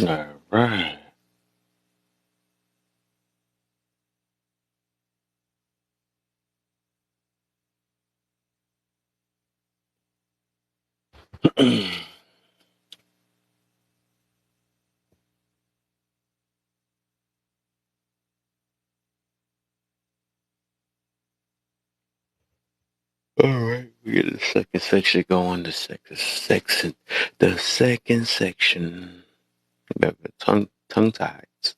All right. All right, we get the second section going. The second section. We got the tongue ties.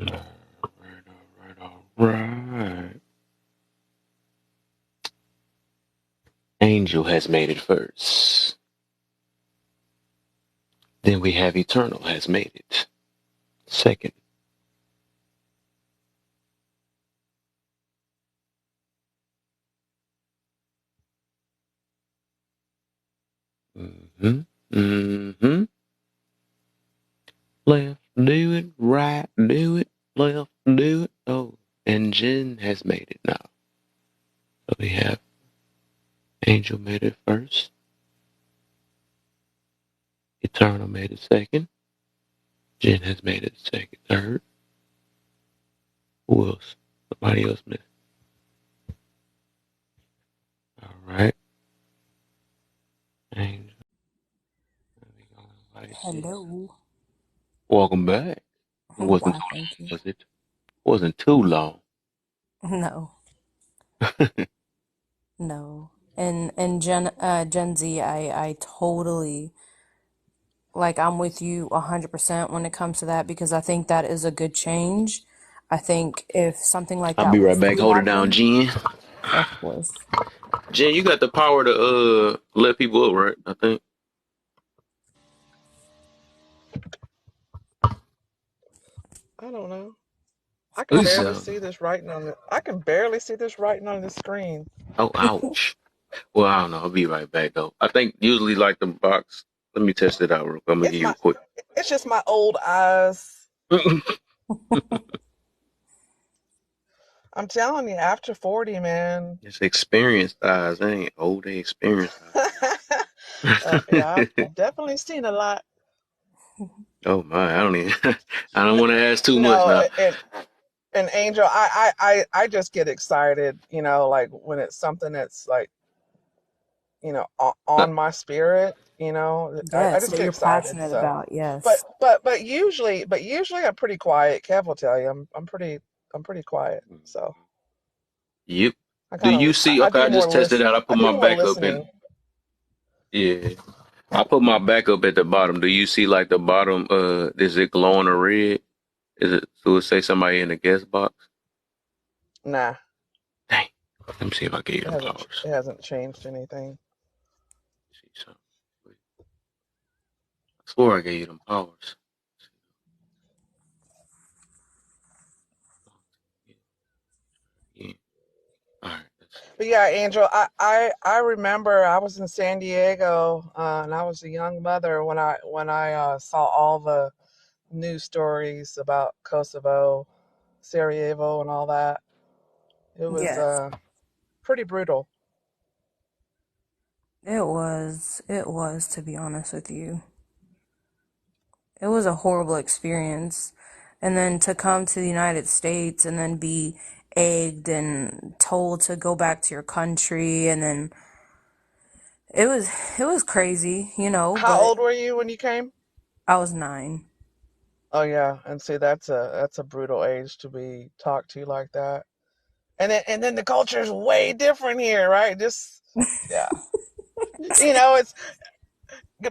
All right, all right. Angel has made it first. Then we have Eternal has made it second. Mm-hmm. Mm-hmm. Left, do it. Right, do it. Left, do it. Oh, and Jen has made it now. So we have Angel made it first. Eternal made it second. Jen has made it second, third. Who else? Somebody else missed. All right. Angel. Hello. Welcome back. It wasn't Why, too thank long, you. was it? Wasn't too long. No, no. And Gen Z, I totally like I'm with you 100% when it comes to that because I think that is a good change. I think if something like I'll be that right was back. to Hold it down, happen, Jen. of course. Jen, you got the power to let people up, right? I think. I don't know. I can You barely sound. see this writing on the. I can barely see this writing on the screen. Oh, ouch. Well, I don't know. I'll be right back though. I think usually like the box. Let me test it out real quick. I'm gonna It's give you my. a quick. It's just my old eyes. I'm telling you, after 40, man. It's experienced eyes. They ain't old. They experienced eyes. Yeah, I've definitely seen a lot. Oh my! I don't even. I don't want to ask too much No, now. and Angel, I just get excited, like when it's something that's like, Uh, on my spirit, I Yes, just that get you're excited. passionate So, about. but Yes. usually I'm pretty quiet. Kev will tell you I'm pretty quiet. So Yep. I Do kind you of see? I Okay, do I more just tested list out. I I put do my more backup in. listening. Yeah, I put my backup at the bottom. Do you see like the bottom? Is it glowing or red? Is it? So it say somebody in the guest box? Nah, Dang. Let me see if I can get it them hasn't powers. it hasn't changed anything. See something. I swore I gave you them powers. Yeah. All right. Let's see. But yeah, Angel, I remember I was in San Diego, and I was a young mother when I saw all the news stories about Kosovo, Sarajevo, and all that. It was Yes. pretty brutal. It was, to be honest with you. It was a horrible experience. And then to come to the United States and then be egged and told to go back to your country and then it was crazy, How but old were you when you came? I was 9. Oh yeah, and see that's a brutal age to be talked to like that. And then the culture is way different here, right? Just yeah, it's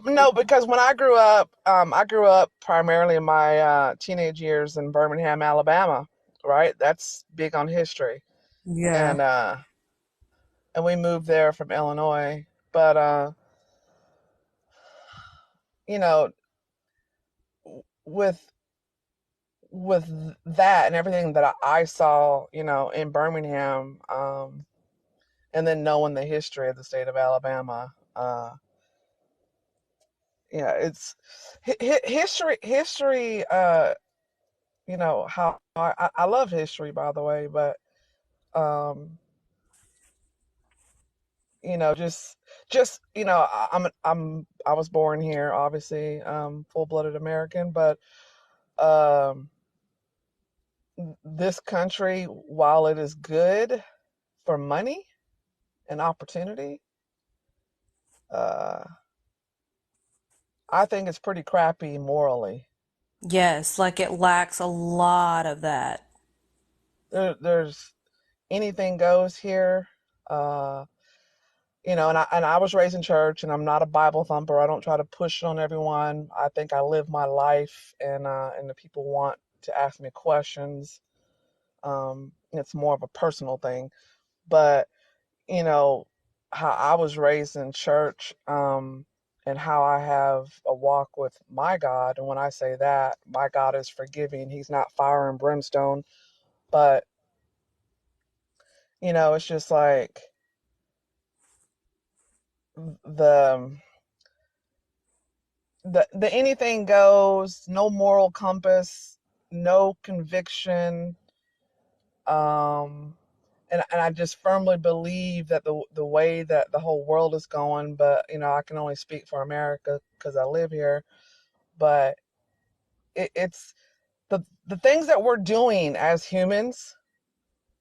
no, because when I grew up primarily in my teenage years in Birmingham, Alabama, right? That's big on history, Yeah. and we moved there from Illinois, but you know, with with that and everything that I saw, in Birmingham, and then knowing the history of the state of Alabama, yeah, it's history. History how I love history, by the way, but um, just I was born here, obviously, full-blooded American, but um, this country, while it is good for money and opportunity, uh, I think it's pretty crappy morally. Yes, like it lacks a lot of that. There's anything goes here. Uh, and I was raised in church, and I'm not a Bible thumper. I don't try to push it on everyone. I think I live my life, and the people want to ask me questions. It's more of a personal thing, but you know how I was raised in church, and how I have a walk with my God. And when I say that, my God is forgiving. He's not fire and brimstone, but it's just like the the anything goes, no moral compass, no conviction, um, and I just firmly believe that the way that the whole world is going, but I can only speak for America because I live here, but it's the things that we're doing as humans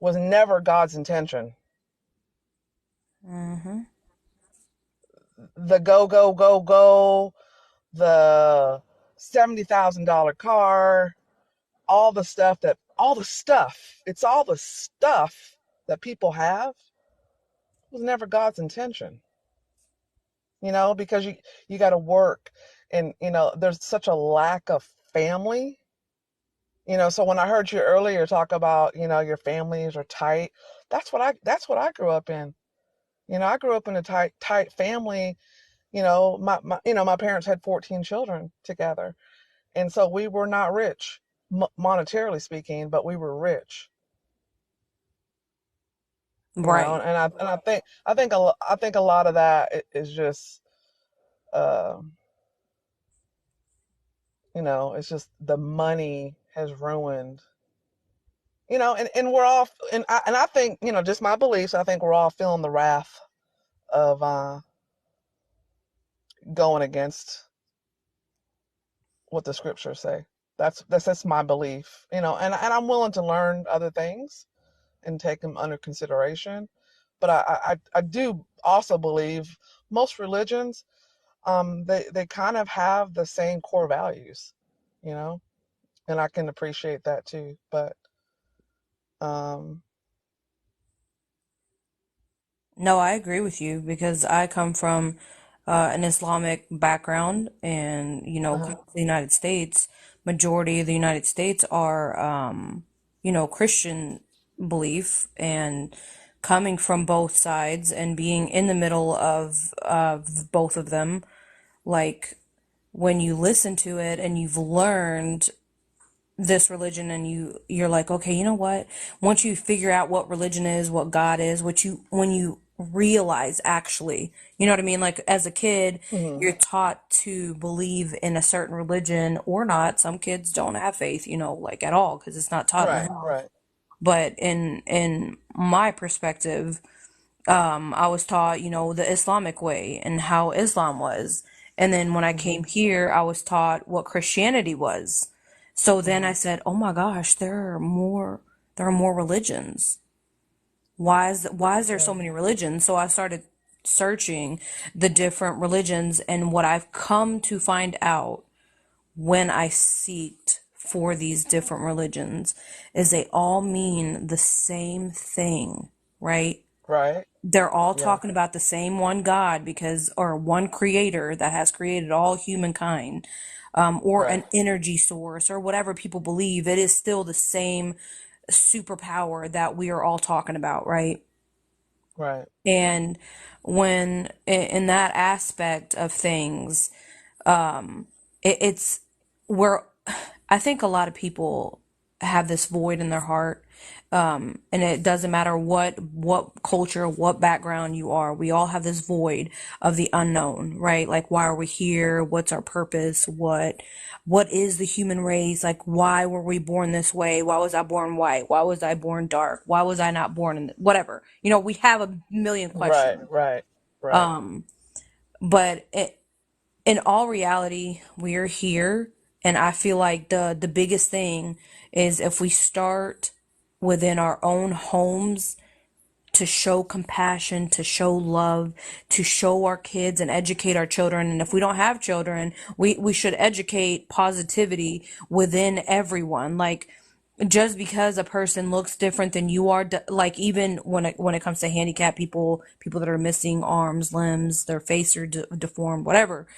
was never God's intention. Hmm. The go go go go, the $70,000 car, it's all the stuff that people have was never God's intention. Because you got to work, and there's such a lack of family. So when I heard you earlier talk about, your families are tight, that's what I grew up in. I grew up in a tight family. My parents had 14 children together, and so we were not rich, monetarily speaking, but we were rich. Right. And I think a lot of that is just, uh, it's just the money has ruined. And we're all, and I think, just my beliefs. I think we're all feeling the wrath of going against what the scriptures say. That's my belief. And I'm willing to learn other things and take them under consideration. But I do also believe most religions, they kind of have the same core values, you know, and I can appreciate that too. But um, No, I agree with you because I come from an Islamic background, and uh-huh, coming to the United States, majority of the United States are Christian belief, and coming from both sides and being in the middle of both of them, like when you listen to it and you've learned this religion, and you're like, okay, you know what, once you figure out what religion is, what God is, what you when you realize, actually, you know what I mean, like as a kid hmm, you're taught to believe in a certain religion or not. Some kids don't have faith, like at all, because it's not taught in the right, house. right, But in my perspective, I was taught, the Islamic way and how Islam was. And then when I hmm, came here, I was taught what Christianity was. So then I hmm, said, "Oh my gosh, there are more religions. Why is there yeah, so many religions?" So I started searching the different religions, and what I've come to find out when I seeked for these different religions is they all mean the same thing, right? right, They're all yeah, talking about the same one God, or one creator that has created all humankind, or right, an energy source, or whatever people believe. It is still the same superpower that we are all talking about, right? right, And when in that aspect of things, it's where I think a lot of people have this void in their heart. And it doesn't matter what culture, what background you are. We all have this void of the unknown, right? Like, why are we here? What's our purpose? What is the human race? Like, why were we born this way? Why was I born white? Why was I born dark? Why was I not born in whatever? We have a million Right, questions. right, right. Um, but in all reality, we're here, and I feel like the biggest thing is if we start within our own homes to show compassion, to show love, to show our kids and educate our children. And if we don't have children, we should educate positivity within everyone. Like, just because a person looks different than you are, like, even when it comes to handicapped people that are missing arms, limbs, their face are deformed, whatever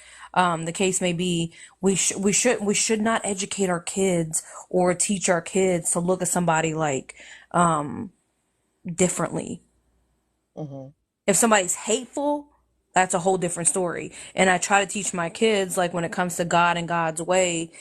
the case may be, we should not educate our kids or teach our kids to look at somebody like differently. Hmm. If somebody's hateful, that's a whole different story. And I try to teach my kids, like, when it comes to God and God's way,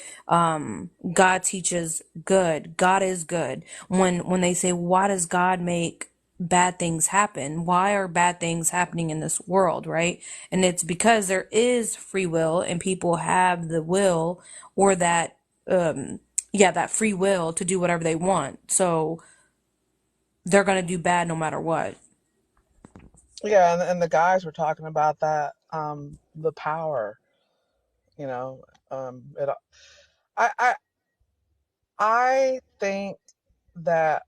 God teaches good. God is good. When they say, why does God make bad things happen? Why are bad things happening in this world, right? And it's because there is free will, and people have the will, or that that free will to do whatever they want. So they're going to do bad no matter what. Yeah, and the guys were talking about that, the power, you know, it, I, I, I think that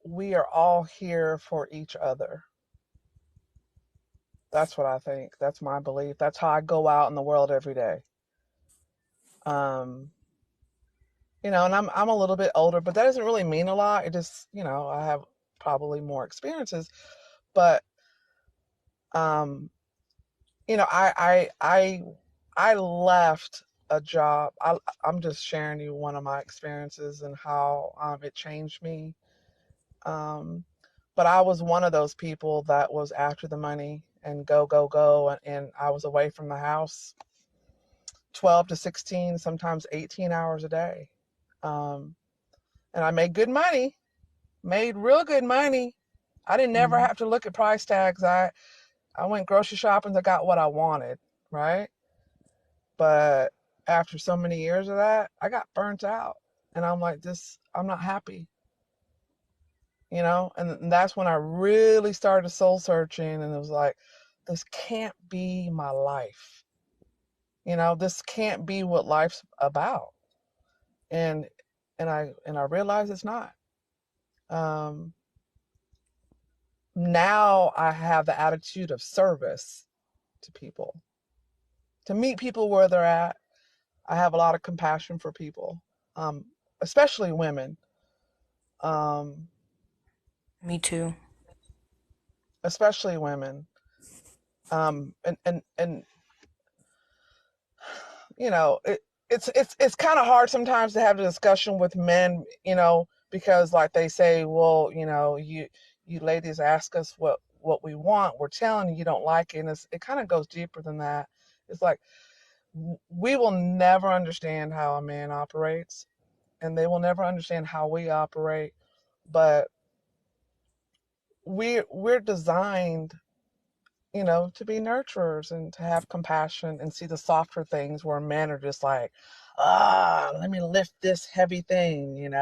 we are all here for each other. That's what I think. That's my belief. That's how I go out in the world every day. Um, and I'm a little bit older, but that doesn't really mean a lot. It just, I have probably more experiences, but um, I left a job. I'm just sharing you one of my experiences and how it changed me. Um, but I was one of those people that was after the money and go, go, go. And I was away from the house 12 to 16, sometimes 18 hours a day. Um, and I made good money, made real good money. I didn't never have to look at price tags. I went grocery shopping. I got what I wanted, right? But after so many years of that, I got burnt out. And I'm like, I'm not happy, And that's when I really started soul searching. And it was like, this can't be my life. This can't be what life's about. And and I realized it's not. Um, Now I have the attitude of service to people, to meet people where they're at. I have a lot of compassion for people, um, especially women. Um, Me too. Especially women. And it's kind of hard sometimes to have a discussion with men, because like they say, well, you ladies ask us what we want, we're telling you don't like it, and it kind of goes deeper than that. It's like we will never understand how a man operates, and they will never understand how we operate, but we're designed, to be nurturers and to have compassion and see the softer things where men are just like, let me lift this heavy thing, and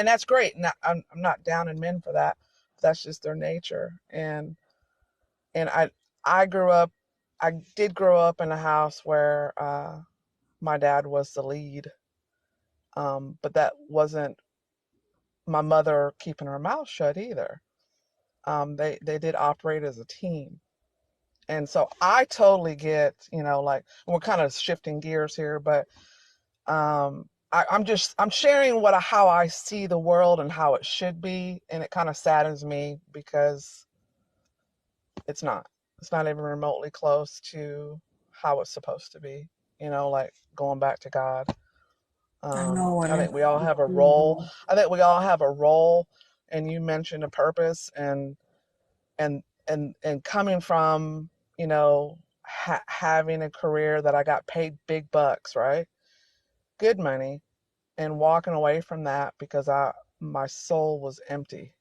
that's great. And I'm not down in men for that. That's just their nature. And I grew up, I did grow up in a house where my dad was the lead, but that wasn't my mother keeping her mouth shut either. They did operate as a team. And so I totally get, like, we're kind of shifting gears here, but I'm sharing how I see the world and how it should be, and it kind of saddens me because it's not. It's not even remotely close to how it's supposed to be. Like going back to God. I know, I and think we all have a role. I think we all have a role, and you mentioned a purpose, and coming from, having a career that I got paid big bucks, right? Good money. and walking away from that because my soul was empty.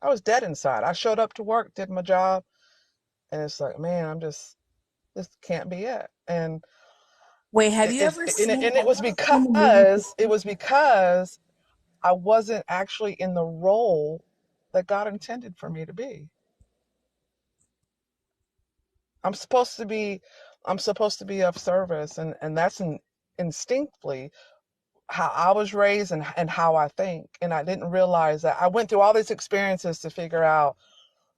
I was dead inside. I showed up to work, did my job, and it's like, man, this can't be it. And Wait, have it, you it's ever and it, seen and have it you was ever seen the movie? because I wasn't actually in the role that God intended for me to be. I'm supposed to be I'm supposed to be of service, and that's instinctively how I was raised and how I think. And I didn't realize that I went through all these experiences to figure out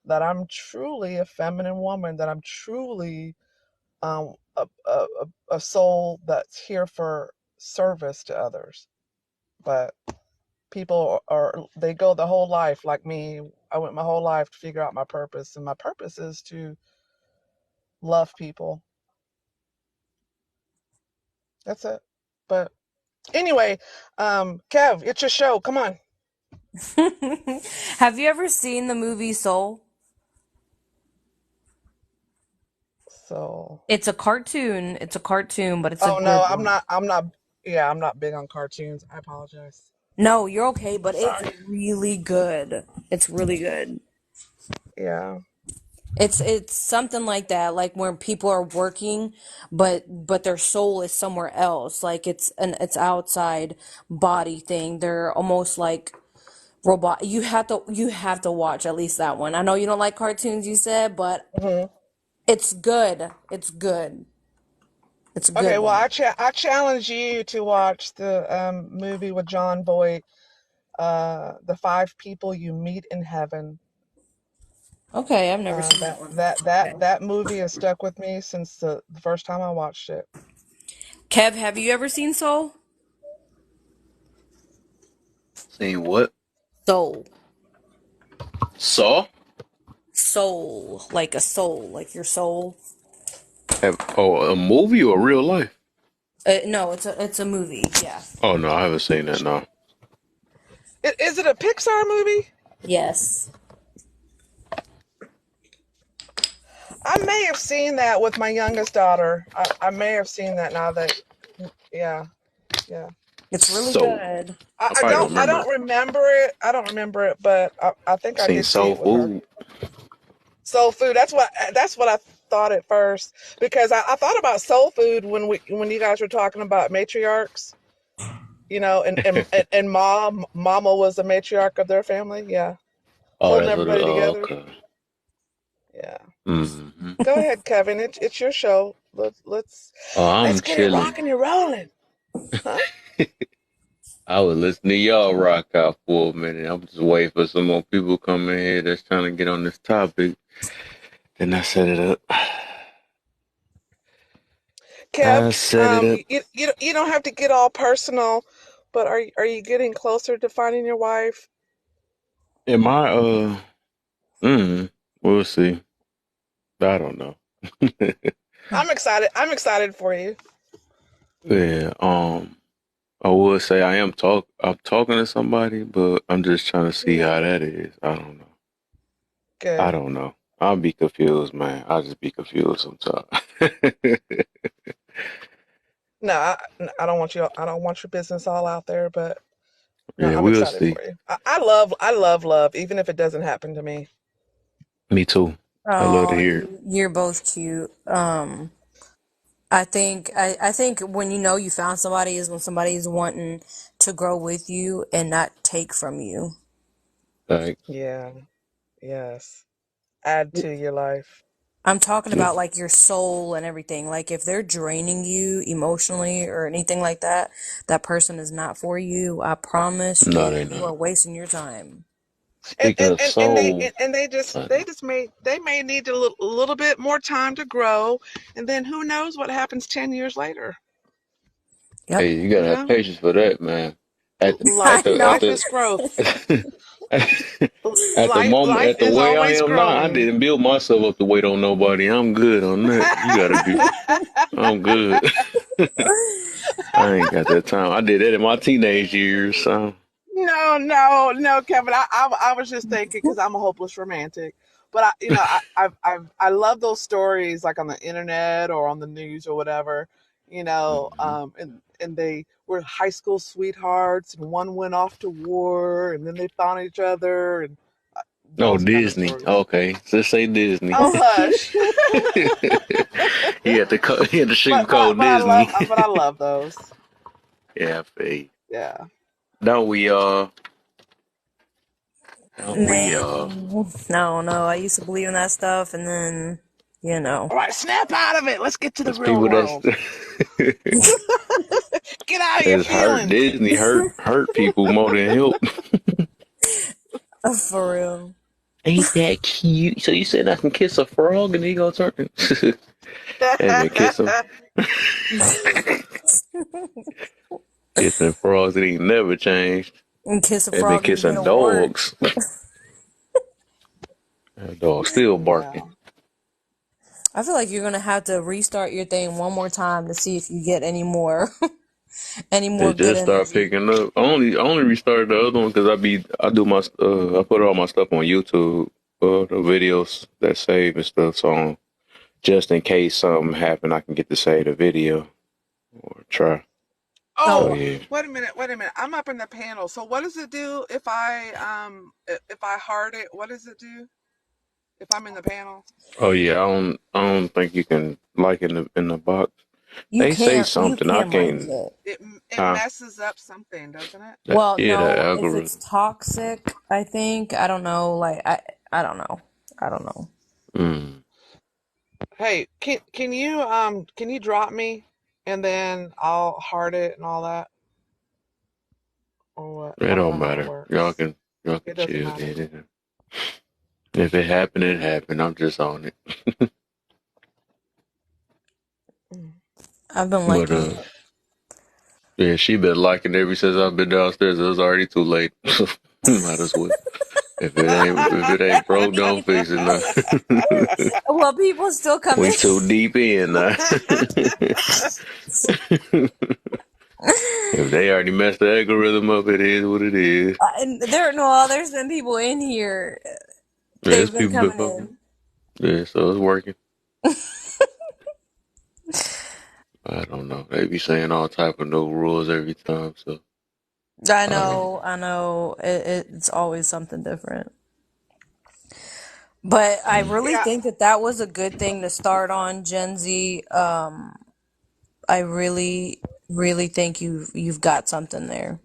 that I'm truly a feminine woman, that I'm truly a soul that's here for service to others. But people they go the whole life like me. I went my whole life to figure out my purpose, and my purpose is to love people. That's it. But anyway, Kev, it's your show. Come on. Have you ever seen the movie Soul? So, It's a cartoon. It's a cartoon, but it's a oh no, good one. I'm not. Yeah, I'm not big on cartoons. I apologize. No, you're okay, I'm but it's sorry. really good. It's really good. Yeah. It's something like that, like when people are working, but their soul is somewhere else. Like it's outside body thing. They're almost like robot. You have to watch at least that one. I know you don't like cartoons, you said, but Hmm. it's good. It's good. It's a Okay. good Well, one. I challenge you to watch the movie with John Boyd, The Five People You Meet in Heaven. Okay, I've never Uh, seen that that one. that Okay. that that movie has stuck with me since the first time I watched it. Kev, have you ever seen Soul? Seen what? Soul. Saw? Soul. Like a soul, like your soul. A movie or real life? No, it's a movie. Yeah. Oh no, I haven't seen that. No. Is it a Pixar movie? Yes. I may have seen that with my youngest daughter. I may have seen that now that, yeah, yeah. It's really So good. I It's probably really I remember. good. don't remember it. I don't remember it, but I think I Seen did see Soul it with her. Food. Soul food. That's what I thought at first because I thought about soul food when you guys were talking about matriarchs. And mama was the matriarch of their family. Yeah, Oh, holding that's what. everybody together. Okay. Yeah. Hmm. Go ahead, Kevin. It's your show. Oh, Let's I'm get it chilling. rocking and rolling, huh? I was listening to y'all rock out for a minute. I'm just waiting for some more people to come in here that's trying to get on this topic. Then I set it up. Kev, I set it up. you don't have to get all personal, but are you getting closer to finding your wife? Am I? We'll see. I don't know. I'm excited. I'm excited for you. Yeah. I would say I'm talking to somebody, but I'm just trying to see Yeah. how that is. I don't know. I Good. don't know. I'll be confused, man. I'll just be confused sometimes. No, I don't want you. I don't want your business all out there, but no, Yeah, I'm we'll excited see. for you. I love love, even if it doesn't happen to me. Me too. I love to Oh, hear it. you're both cute. I think when you know you found somebody is when somebody's wanting to grow with you and not take from you. Thanks. Yeah. Yes. Add to your life. I'm talking Yeah. about like your soul and everything. Like if they're draining you emotionally or anything like that, that person is not for you. I promise No, you, they you are not. wasting your time. and Speaking and, of and, and they soul, and honey, they may need a little bit more time to grow, and then who knows what happens 10 years later. Yep. hey, you gotta You have know, patience for that, man. At I life the at know. life the is growth. at the moment, Life at the is way I always am now, I growing. didn't build myself up to wait on nobody. I'm good on that. You gotta be. I'm good. I ain't got that time. I did that in my teenage years. So No, no, no, Kevin. I was just thinking because I'm a hopeless romantic, but I love those stories like on the internet or on the news or whatever. Hmm. and they were high school sweethearts, and one went off to war, and then they found each other, and Oh, those kind of Disney. stories. Okay, just say Disney. Oh, hush. He had to sugarcoat Disney. But I love those. Yeah, faith. Yeah. Don't we Don't we No, no. I used to believe in that stuff, and then, you know. All right, snap out of it. Let's get to the There's real people that's world. Get out of your that's hurt. feelings. Disney hurt people more than help. For real. Ain't that cute? So you said I can kiss a frog and he gonna turn? Hey man, kiss him. Kissing frogs, it ain't never changed. And kiss a They've been frog ain't kissing gonna work. dogs. That dog still barking. No. I feel like you're gonna have to restart your thing one more time to see if you get any more, any more It good just started energy. picking up. I only restarted the other one because I do my I put all my stuff on YouTube, the videos that save and stuff. So just in case something happened, I can get to save the video or try. So Oh, Oh, yeah. wait a minute. Wait a minute. I'm up in the panel. So what does it do if I heart it? What does it do if I'm in the panel? Oh yeah. I don't think you can like in the box. you They say can't, you something. I can like can't. it. It Huh? messes up something, doesn't it? Well, Yeah, the no, if it's algorithm. toxic, I think, I don't know, like, I don't know. I don't know. Mm. Hey, can you drop me and then I'll heart it and all that, or what? It I don't know don't how it matter. Y'all works. can y'all can It doesn't chill matter. then. If it happened, it happened. I'm just on it. Mm. I've been But liking it. yeah, she been liking it ever since I've been downstairs. It was already too late. Might as well. If it ain't broke, don't fix it now. Well, people still come We in. too deep in now. If they already messed the algorithm up, it is what it is. And well, there's been people in here. Yeah, They've there's been people been coming fucking. in. Yeah, so it's working. I don't know. They be saying all type of no rules every time, so I don't know. I know. It's always something different. But I Mm. really Yeah. think that that was a good thing to start on, Gen Z. I really, really think you've got something there.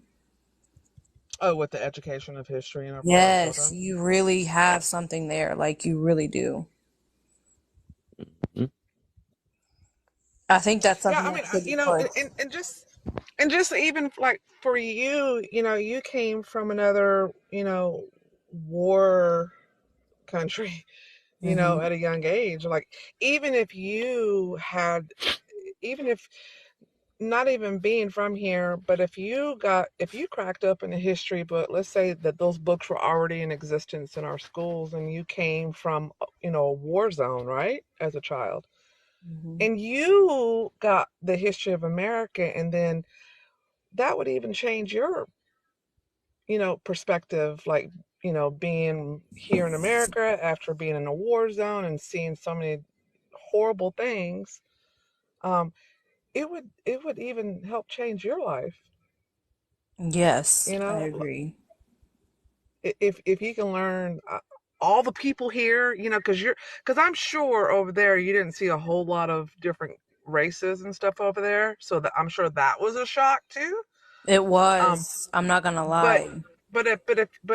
Oh, with the education of history and for our Yes, children. you really have something there. Like you really do. Mm. I think that's Yeah, something I that mean, should be pushed. and just even like for you, you came from another, war country, Hmm. at a young age. Like, even if you had, even if not even being from here, but if you cracked up in a history book, let's say that those books were already in existence in our schools, and you came from, a war zone, right, as a child, Hmm. and you got the history of America, and then that would even change your, perspective, like, being here in America after being in a war zone and seeing so many horrible things. Um, it would even help change your life. Yes, You I know, agree. if you can learn, all the people here, because I'm sure over there you didn't see a whole lot of different races and stuff over there, so that I'm sure that was a shock too. It Um, was. I'm not gonna but lie. but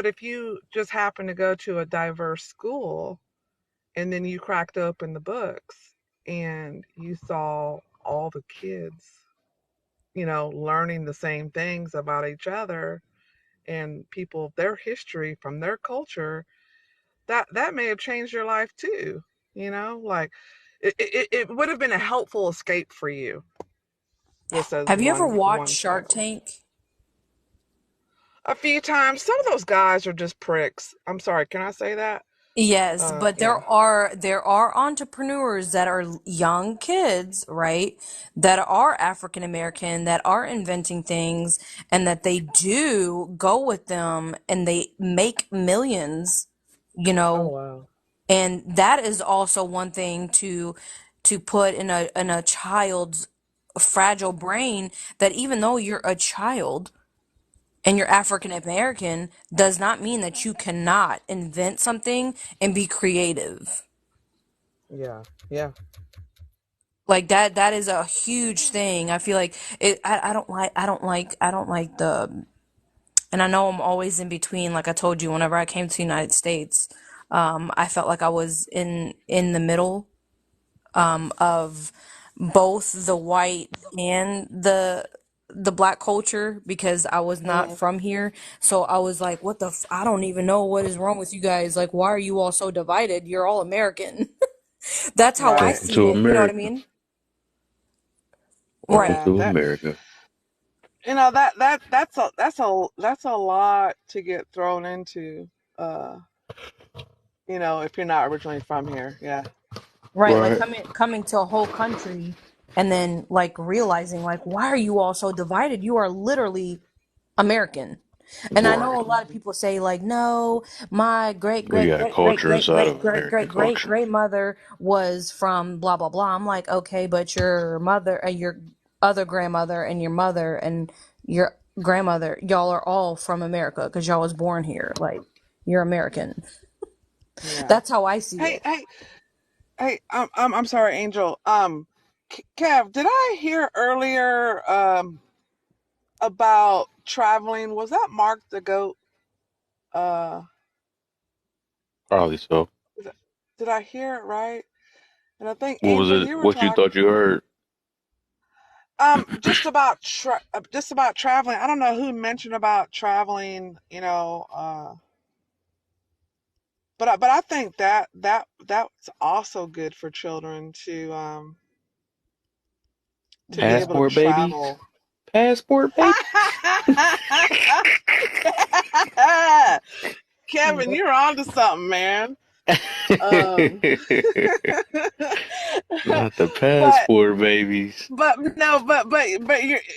if you just happen to go to a diverse school, and then you cracked open the books and you saw all the kids, learning the same things about each other and people, their history from their culture, that may have changed your life too. Like, it would have been a helpful escape for you, just as Have you ever watched one Shark example. Tank? A few times, some of those guys are just pricks. I'm sorry, can I say that? Yes, but Yeah. there are entrepreneurs that are young kids, right? That are African American, that are inventing things, and that they do go with them and they make millions, you Oh, know. wow. And that is also one thing to put in a child's fragile brain that even though you're a child and you're African American, does not mean that you cannot invent something and be creative. Yeah. Yeah. Like that is a huge thing. I feel like I don't like the, and I know I'm always in between. Like I told you, whenever I came to the United States, I felt like I was in the middle of both the white and the black culture because I was not Mm, from here. So I was like, what the I don't even know what is wrong with you guys. Like, why are you all so divided? You're all American. That's how I right. Welcome see to it. You know what I America. mean? Welcome Right. Yeah. to That America. that's a lot to get thrown into. Uh, if you're not originally from here. Yeah. Right. Like Right. coming to a whole country and then like realizing like, why are you all so divided? You are literally American. And I know Right. a lot of people say like, no, my great We great got great great culture great inside great of great American great great culture. great mother was from blah blah blah. I'm like, okay, but your mother and your other grandmother and your mother and your grandmother, y'all are all from America because y'all was born here. Like, you're American. Yeah. That's how I see Hey, it. hey, hey. I'm sorry, Angel. Kev, did I hear earlier about traveling? Was that Mark the Goat? Uh, Probably so. is it- did I hear it right? And I think What was Angel, it? you were What you talking thought you heard? just about traveling. I don't know who mentioned about traveling. But I think that's also good for children to be able to Passport babies. travel. Passport babies. Kevin, you're on to something, man. Um, Not the but passport babies. no, but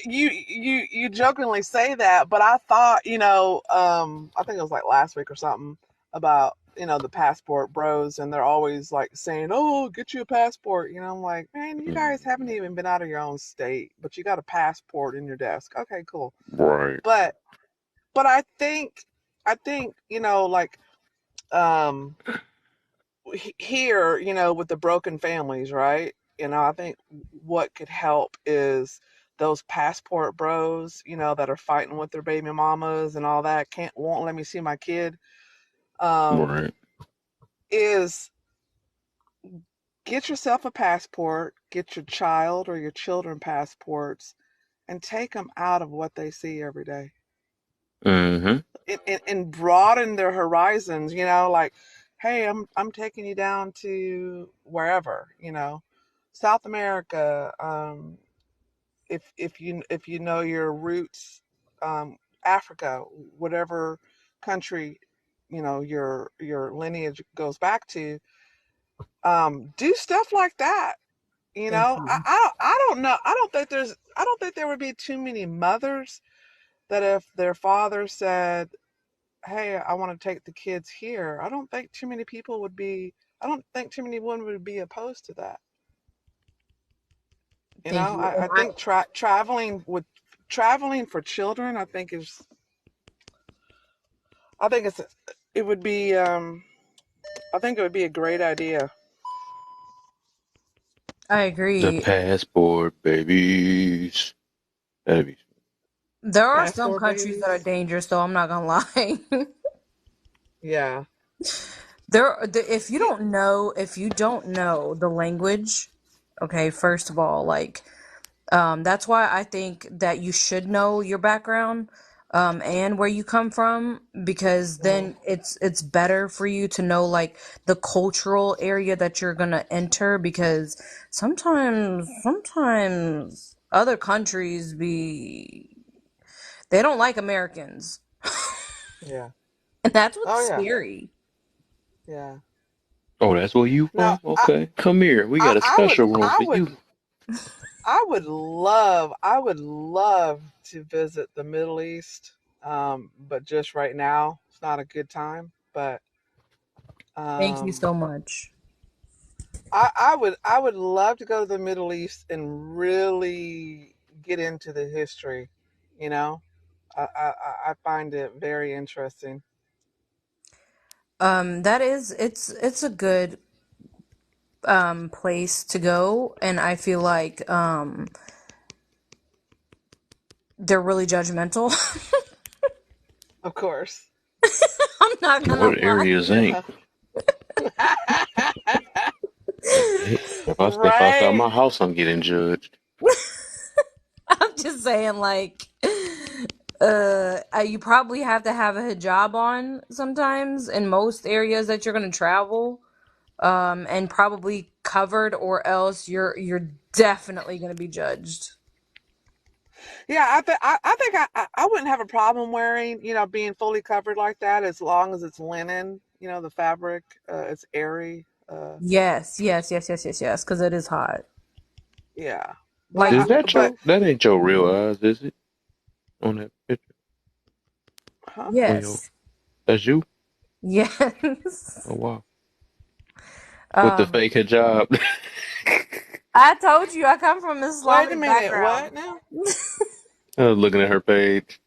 you jokingly say that, but I thought, I think it was like last week or something about, the passport bros, and they're always like saying, "Oh, get you a passport." I'm like, man, you guys haven't even been out of your own state, but you got a passport in your desk. Okay, cool. Right. But I think like um here, with the broken families, right? I think what could help is those passport bros, that are fighting with their baby mamas and all that, won't let me see my kid. Um, Right. is get yourself a passport, get your child or your children passports, and take them out of what they see every day. Mm-hmm. And broaden their horizons, like, hey, I'm taking you down to wherever, South America, if you know your roots, Africa, whatever country, your lineage goes back to, do stuff like that. Thank you. I don't know. I don't think there would be too many mothers that if their father said, hey, I want to take the kids here, I don't think too many women would be opposed to that. Thank you. I think traveling for children, I think it's, it would be, I think it would be a great idea. I The agree. passport babies. That'd be. There are some Passport countries that are babies. dangerous, though. I'm not gonna lie. Yeah. If you don't know the language, okay, first of all, like, that's why I think that you should know your background, and where you come from, because Hmm. then it's better for you to know like the cultural area that you're gonna enter, because sometimes other countries they don't like Americans, Yeah. and that's Oh what's yeah. scary. Yeah. Oh, that's where you Now, from? Okay, come here. We got a I would special room I for would you. I would love to visit the Middle East, but just right now it's not a good time. But Thank you um, so much. I would love to go to the Middle East and really get into the history. You know, I find it very interesting. That is, it's a good place to go, and I feel like they're really judgmental. Of course. I'm not gonna What lie. areas ain't? Yeah. If I step outside Right. my house, I'm getting judged. I'm just saying, like, you probably have to have a hijab on sometimes in most areas that you're gonna travel, and probably covered, or else you're definitely gonna be judged. Yeah, I think I wouldn't have a problem wearing, being fully covered like that as long as it's linen, the fabric, it's airy. Yes, yes, yes, yes, yes, yes, because it is hot. Yeah. But Like, Is that but that ain't your real eyes, is it? On that picture huh? on your yes, that's you? yes. Oh wow. With the Um, fake hijab. I told you I come from an Wait a Islamic minute. background. What now? I was looking at her page.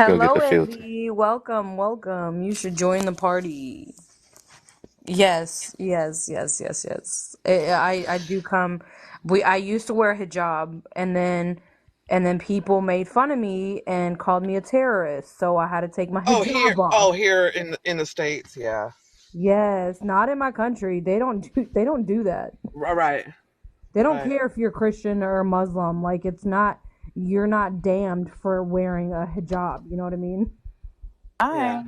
Go get Hello, the filter. Envy. Welcome, welcome. You should join the party. Yes, yes, yes, yes, yes. I do come. I used to wear a hijab, and then people made fun of me and called me a terrorist, so I had to take my hijab off. Here in the States, yeah. Yes, not in my country. They don't do that. Right, They don't right. care if you're Christian or Muslim. Like, it's not, you're not damned for wearing a hijab. You know what I mean? Yeah. Hi.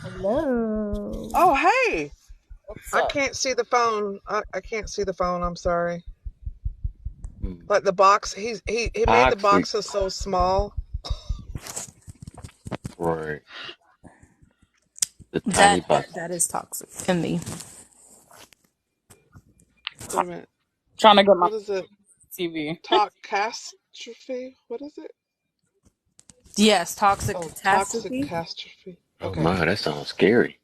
Hello. Oh, hey. What's I up? can't see the phone. I can't see the phone. I'm sorry. Hmm. Like the box, he made the Toxic. boxes so small. Right. The tiny That boxes. is toxic in me. Wait a minute. Trying to get my What is it? TV. Talk catastrophe? What is it? Yes, toxic Oh, toxic catastrophe. catastrophe. Oh Okay. my, that sounds scary.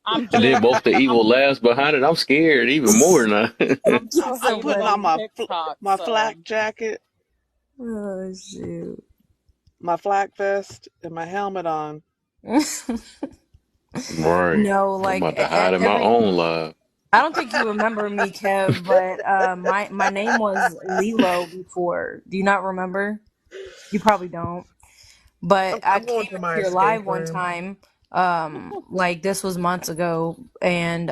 I'm And then just both the evil laughs behind it. I'm scared even more now. I'm too I'm So hated putting funny. on on TikTok, my so flak jacket, Oh shoot. my flak vest, and my helmet on. Right. No, I'm like about to hide in my every. own life. I don't think you remember me, Kev, but my name was Lilo before. Do you not remember? You probably don't. But I I'm going came through into my your escape live one room. time, like this was months ago, and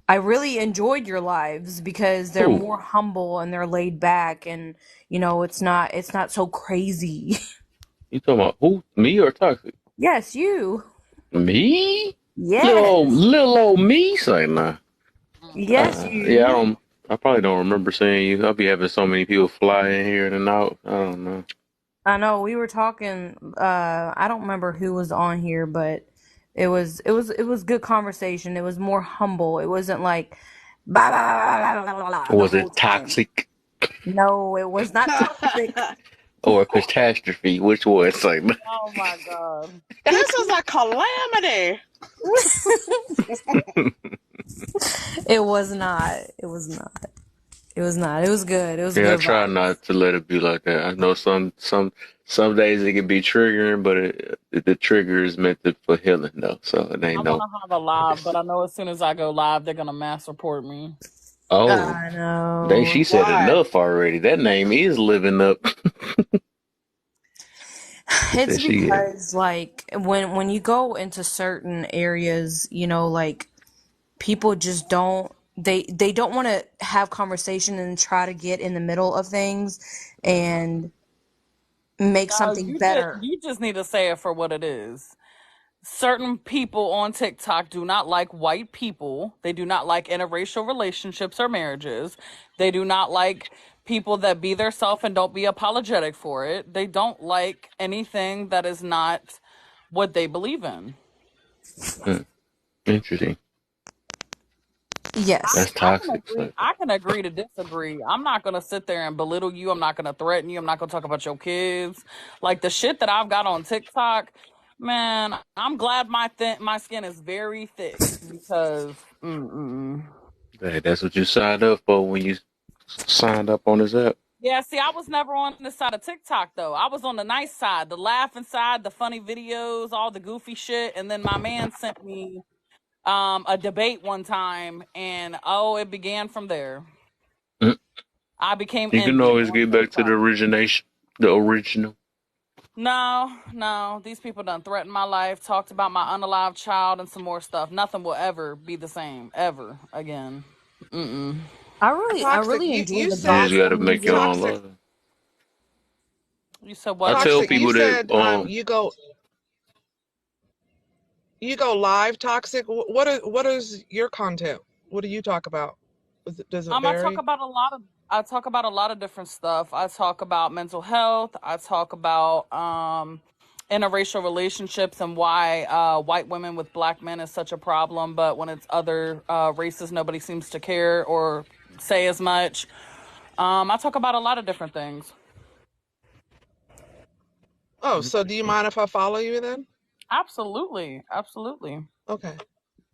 I really enjoyed your lives because they're Who? more humble and they're laid back, and it's not so crazy. You talking about who? Me or toxic? Yes, you. Me? Yes. Little old me? Say nah. Yes, Yeah, I you. don't. I probably don't remember seeing you. I'll be having so many people fly in here and out. I don't know. I know we were talking. I don't remember who was on here, but it was good conversation. It was more humble. It wasn't like blah, blah, blah, blah, blah, blah, the Was whole it time. toxic No, it was not toxic. or a catastrophe? Which one? It's like, oh my god. This is a calamity. It was not. It was not. It was not. It was good. It was yeah, I good try vibes. not to let it be like that. I know some days it can be triggering, but the trigger is meant for healing though. So it I ain't want no. to have a live, but It's, I know as soon as I go live, they're gonna mass report me. oh, I she know. said Why? enough already. That name is living up. She It's said she. because like when you go into certain areas, like people just don't they don't want to have conversation and try to get in the middle of things and make No, something better. you just need to say it for what it is. Certain people on TikTok do not like white people. They do not like interracial relationships or marriages. They do not like people that be their self and don't be apologetic for it. They don't like anything that is not what they believe in. Hmm, interesting. Yes. That's toxic. So, I can agree to disagree. I'm not gonna sit there and belittle you. I'm not gonna threaten you. I'm not gonna talk about your kids. Like the shit that I've got on TikTok. Man, I'm glad my skin is very thick because Hey, that's what you signed up for when you signed up on this app. yeah, see, I was never on this side of TikTok though. I was on the nice side, the laughing side, the funny videos, all the goofy shit, and then my man sent me a debate one time, and oh, it began from there. Mm. I became You can envy always on get back to the TikTok. origination, the original. No, no, these people done threatened my life, talked about my unalived child, and some more stuff. Nothing will ever be the same ever again. I Toxic. really enjoy You the You just said got to gospel make your music. own toxic. love. You said I what? tell Toxic. You people that said you go live. Toxic. What is your content? What do you talk about? Does it I talk vary? about a lot of different stuff. I talk about mental health. I talk about interracial relationships and why white women with black men is such a problem, but when it's other races, nobody seems to care or say as much. I talk about a lot of different things. Oh, so do you mind if I follow you then? Absolutely, absolutely. Okay.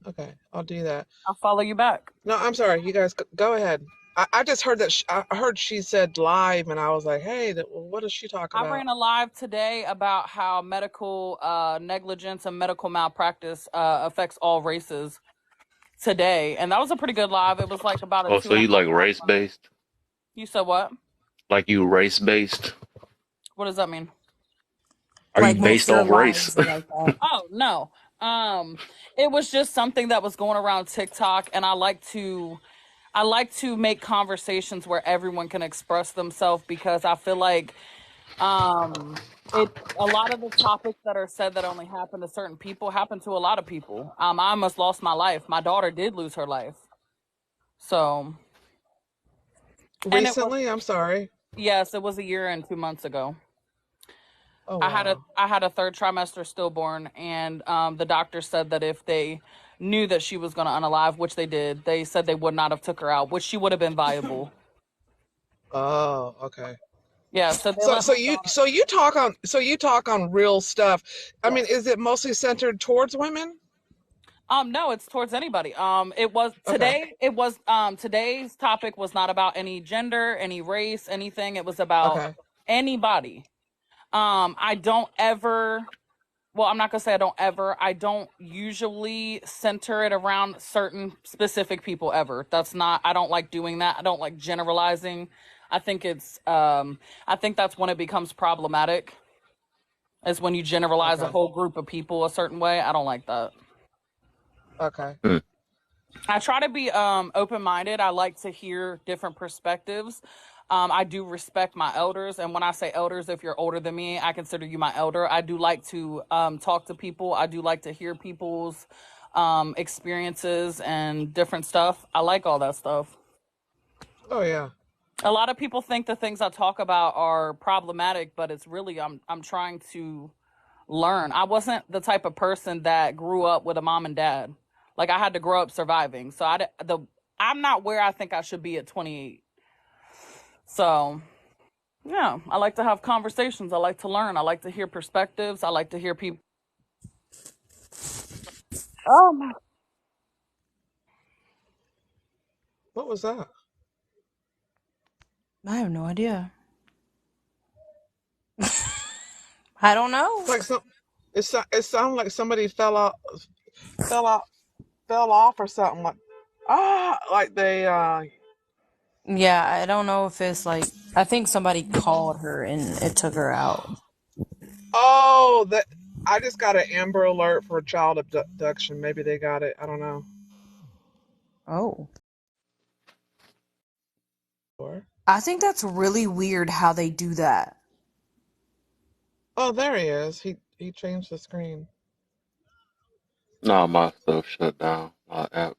Okay. I'll do that. I'll follow you back. No, I'm sorry. You guys go ahead. I just heard that I heard she said live, and I was like, hey, what does she talk I about? ran a live today about how medical negligence and medical malpractice affects all races today, and that was a pretty good live. It was like about a oh, two so and a you like half race hour. based? You said what? Like you race based? What does that mean? Are you Like most of based your off race? lives are like that. Oh no. It was just something that was going around TikTok, and I like to make conversations where everyone can express themselves because I feel like um it a lot of the topics that are said that only happen to certain people happen to a lot of people. I almost lost my life. My daughter did lose her life. So, and it was Recently? I'm sorry. yes, it was a year and 2 months ago. Oh wow. I had a third trimester stillborn, and the doctor said that if they knew that she was going to unalive, which they did, they said they would not have took her out, which she would have been viable. Oh, okay. Yeah, so they So let so my you daughter. so you talk on real stuff. I mean, Yes. is it mostly centered towards women? No, it's towards anybody. It was Okay. today. It was today's topic was not about any gender, any race, anything. It was about Okay. anybody. I don't ever. Well, I'm not gonna say I don't ever. I don't usually center it around certain specific people ever. That's not. I don't like doing that. I don't like generalizing. I think it's. I think that's when it becomes problematic. Is when you generalize a Okay. whole group of people a certain way. I don't like that. Okay. Hmm. I try to be open minded. I like to hear different perspectives. I do respect my elders, and when I say elders, if you're older than me, I consider you my elder. I do like to talk to people. I do like to hear people's experiences and different stuff. I like all that stuff. Oh yeah. A lot of people think the things I talk about are problematic, but it's really I'm trying to learn. I wasn't the type of person that grew up with a mom and dad. Like I had to grow up surviving. So I'm not where I think I should be at 28. So, yeah, I like to have conversations. I like to learn. I like to hear perspectives. I like to hear people. Oh my. What was that? I have no idea. I don't It's know. like it sounded like somebody fell out fell off or something like they Yeah, I don't know if it's like I think somebody called her and it took her out. oh that I just got an Amber Alert for child abduction. Maybe they got it. I don't know. Oh. Or I think that's really weird how they do that. oh, there he is. He changed the screen. Nah, my stuff shut down. My app.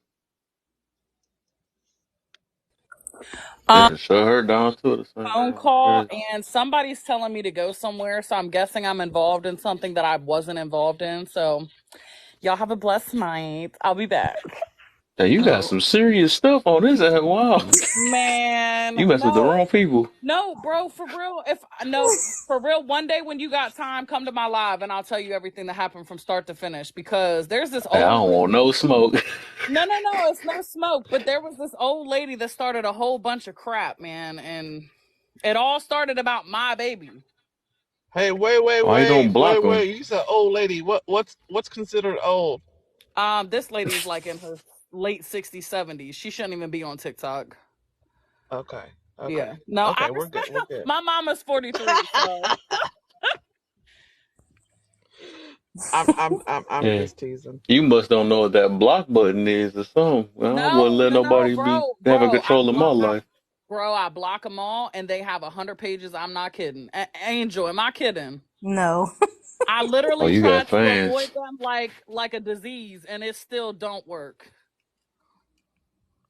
Um, Yeah, shut her down too at the same phone time. call, Crazy. and somebody's telling me to go somewhere. So I'm guessing I'm involved in something that I wasn't involved in. So y'all have a blessed night. I'll be back. Now you got Oh, some serious stuff on this app. Wow. Man, You mess with the no, wrong people. no, bro, for real. If no, for real, one day when you got time, come to my live and I'll tell you everything that happened from start to finish. Because there's this Hey, I old don't want lady. no smoke. No, it's no smoke. But there was this old lady that started a whole bunch of crap, man, and it all started about my baby. hey, wait, wait, Why you wait, don't wait, block them? wait. You said old lady. What's considered old? This lady's like in her late 60s, 70s. She shouldn't even be on TikTok. Okay, okay, Yeah. No, I okay. We're good. respect We're her. good. My mama's 43, so I'm Yeah. just teasing. You must don't know what that block button is or something. I wouldn't let no, nobody be bro, having bro. control of my life. I block them all, and they have 100 pages. I'm not kidding. Angel, am I kidding? No. I Oh, literally you got tried to avoid fans. them like a disease, and it still don't work.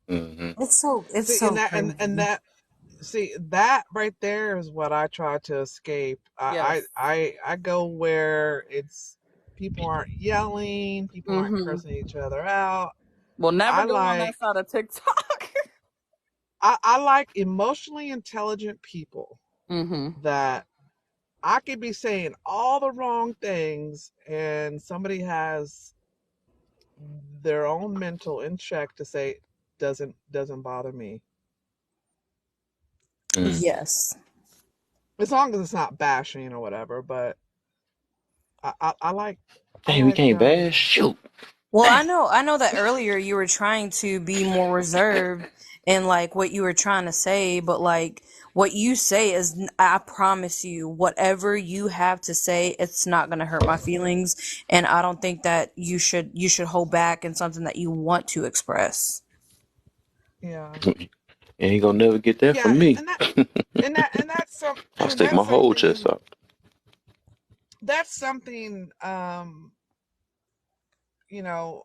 Hmm. It's See, and so that and crazy. that see that right there is what I try to escape. Yes. I go where it's people aren't yelling, people aren't Mm-hmm. cursing each other out. Well, never I go on that like side of TikTok. I like emotionally intelligent people Mm-hmm. that I could be saying all the wrong things and somebody has their own mental in check to say doesn't bother me. Mm. Yes. As long as it's not bashing or whatever, but I like I Hey, we like can't bash. Shoot. Well, Dang. I know that earlier you were trying to be more reserved in like what you were trying to say, but like what you say is, I promise you, whatever you have to say, it's not going to hurt my feelings, and I don't think that you should hold back in something that you want to express. yeah. You ain't gonna never get that Yeah, from me. and that's some I'll stick my that's whole chest something out. that's something you know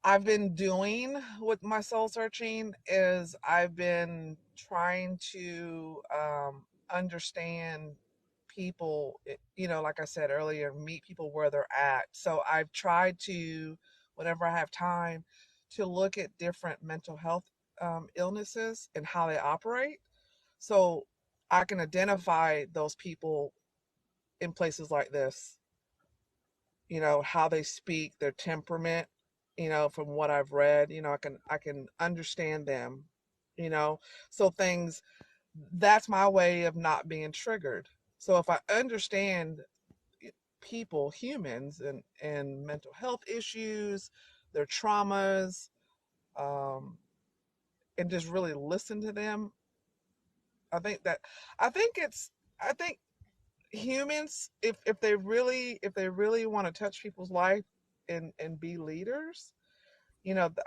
I've been doing with my soul searching is I've been trying to understand people, like I said earlier, meet people where they're at. So I've tried to, whenever I have time, to look at different mental health illnesses and how they operate. So I can identify those people in places like this, how they speak, their temperament, from what I've read, I can understand them, you know. So things that's my way of not being triggered. So if I understand people, humans, and mental health issues, their traumas, um, and just really listen to them, I think that I think it's I think humans, if they really want to touch people's life and be leaders,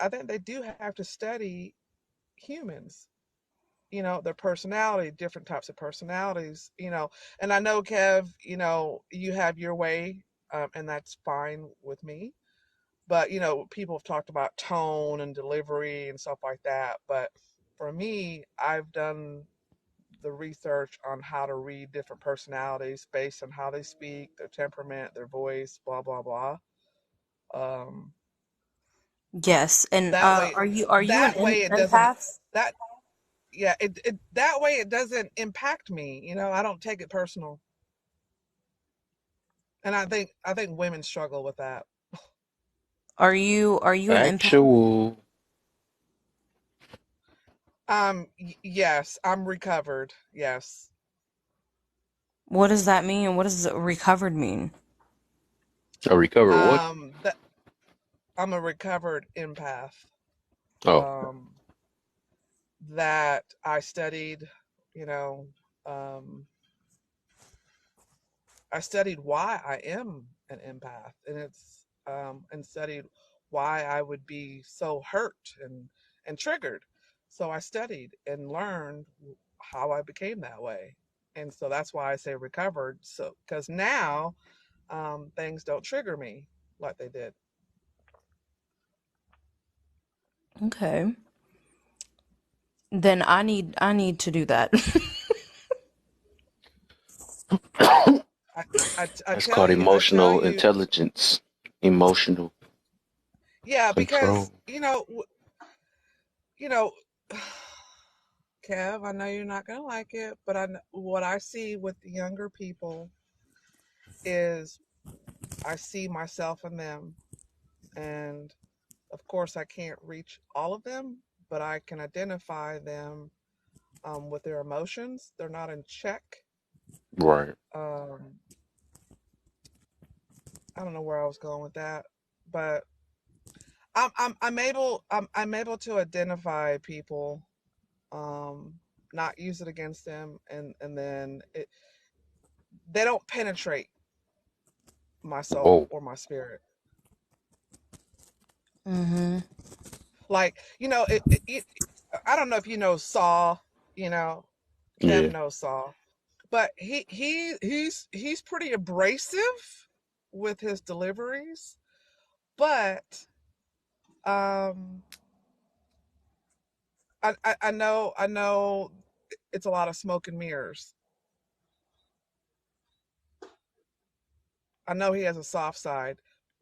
I think they do have to study humans, their personality, different types of personalities, and I know, Kev, you have your way, and that's fine with me, but people have talked about tone and delivery and stuff like that, but for me, I've done the research on how to read different personalities based on how they speak, their temperament, their voice, blah blah blah. Um, Yes, and that way, are you an that way it doesn't empath? that yeah it that way it doesn't impact me. I don't take it personal, and I think women struggle with that. Are you an empath? Factual. Yes, I'm recovered. Yes. What does that mean? What does recovered mean? I recovered what? That I'm a recovered empath. Oh, Um, that I studied, you know, um, I studied why I am an empath, and studied why I would be so hurt and triggered. So I studied and learned how I became that way, and so that's why I say recovered. So because now things don't trigger me like they did. Okay. Then I need to do that. I that's tell called you, I tell emotional you, intelligence. Emotional. Yeah, because Control. you know, Kev, I know you're not gonna like it, but what I see with the younger people is I see myself in them, and of course I can't reach all of them, but I can identify them with their emotions. They're not in check. Right. Um, I don't know where I was going with that, but I'm able to identify people, um, not use it against them, and then they don't penetrate my soul Whoa. or my spirit. Mm-hmm. Like I don't know if you know Saw. You know, Kev Yeah. knows Saw, but he's pretty abrasive with his deliveries, but um, I know it's a lot of smoke and mirrors. I know he has a soft side,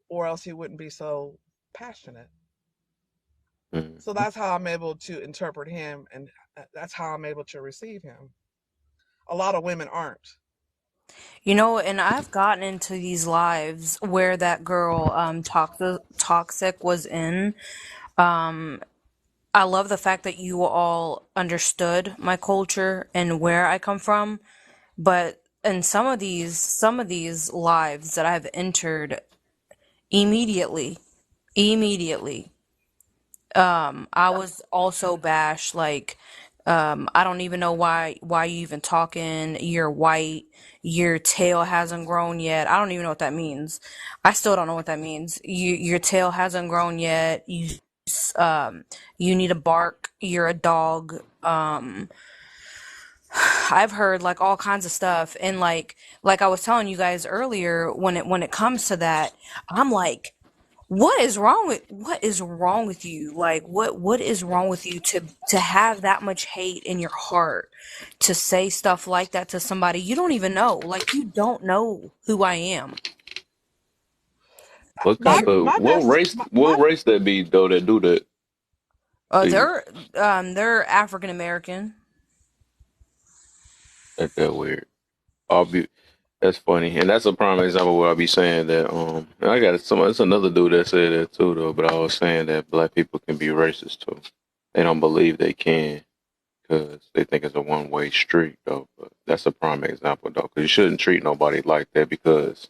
or else he wouldn't be so passionate. So Hmm. that's how I'm able to interpret him, and that's how I'm able to receive him. A lot of women aren't. You know, and I've gotten into these lives where that girl, Toxic was in. I love the fact that you all understood my culture and where I come from, but in some of these lives that I've entered immediately, immediately, I was also bashed like, I don't even know why you even talking. You're white. Your tail hasn't grown yet. I don't even know what that means. I still don't know what that means. Your tail hasn't grown yet. Um you need a bark. You're a dog. I've heard like all kinds of stuff, and like I was telling you guys earlier, when it comes to that, I'm like, what is wrong with you? Like what is wrong with you to have that much hate in your heart, to say stuff like that to somebody you don't even know? Like, you don't know who I am. What My kind You of my best what race that be though that do that to you? they're African American. That weird. I'll be. That's funny, and that's a prime example where I be saying that. I got some. It's another dude that said that too, though. But I was saying that black people can be racist too. They don't believe they can because they think it's a one-way street, though. But that's a prime example, though, because you shouldn't treat nobody like that because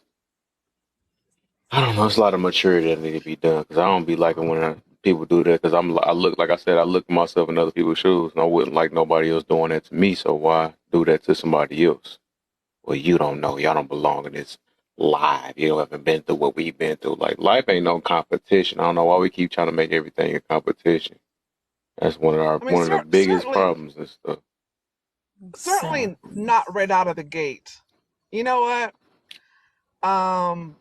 I don't know. It's a lot of maturity that need to be done. Because I don't be liking when people do that. Because I look like I said, I look at myself in other people's shoes, and I wouldn't like nobody else doing that to me. So why do that to somebody else? Well, you don't know. Y'all don't belong in this live. You haven't been through what we've been through. Like, life ain't no competition. I don't know why we keep trying to make everything a competition. That's I mean, one of the biggest problems and stuff. certainly not right out of the gate. You know what? Um,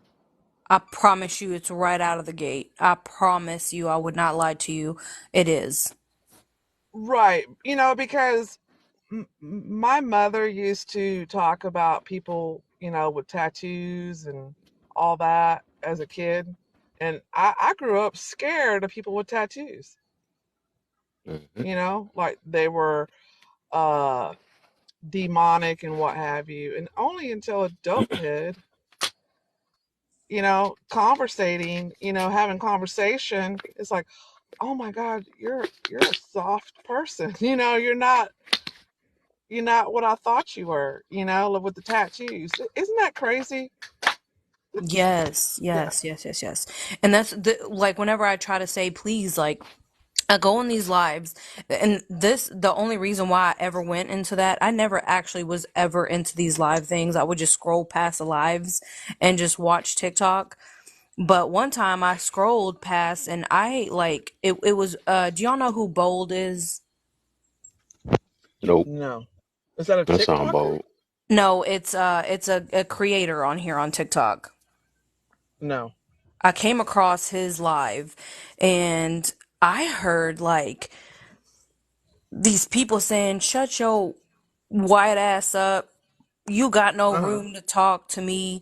I promise you it's right out of the gate. I promise you I would not lie to you. It is. right. Because my mother used to talk about people, with tattoos and all that as a kid. And I grew up scared of people with tattoos, Hmm. like they were uh, demonic and what have you. And only until adulthood, having conversation, it's like, oh my God, you're a soft person. You're not what I thought you were, with the tattoos. Isn't that crazy? Yes, Yeah. yes, yes, yes, yes. And that's like, whenever I try to say please, like, I go on these lives, and the only reason why I ever went into that, I never actually was ever into these live things. I would just scroll past the lives and just watch TikTok. But one time I scrolled past, and I like it was do y'all know who Bold is? Nope. No. Is that a That sound TikToker? bold. No, it's a creator on here on TikTok. No. I came across his live, and I heard like these people saying, "Shut your white ass up. You got no Uh huh. room to talk to me."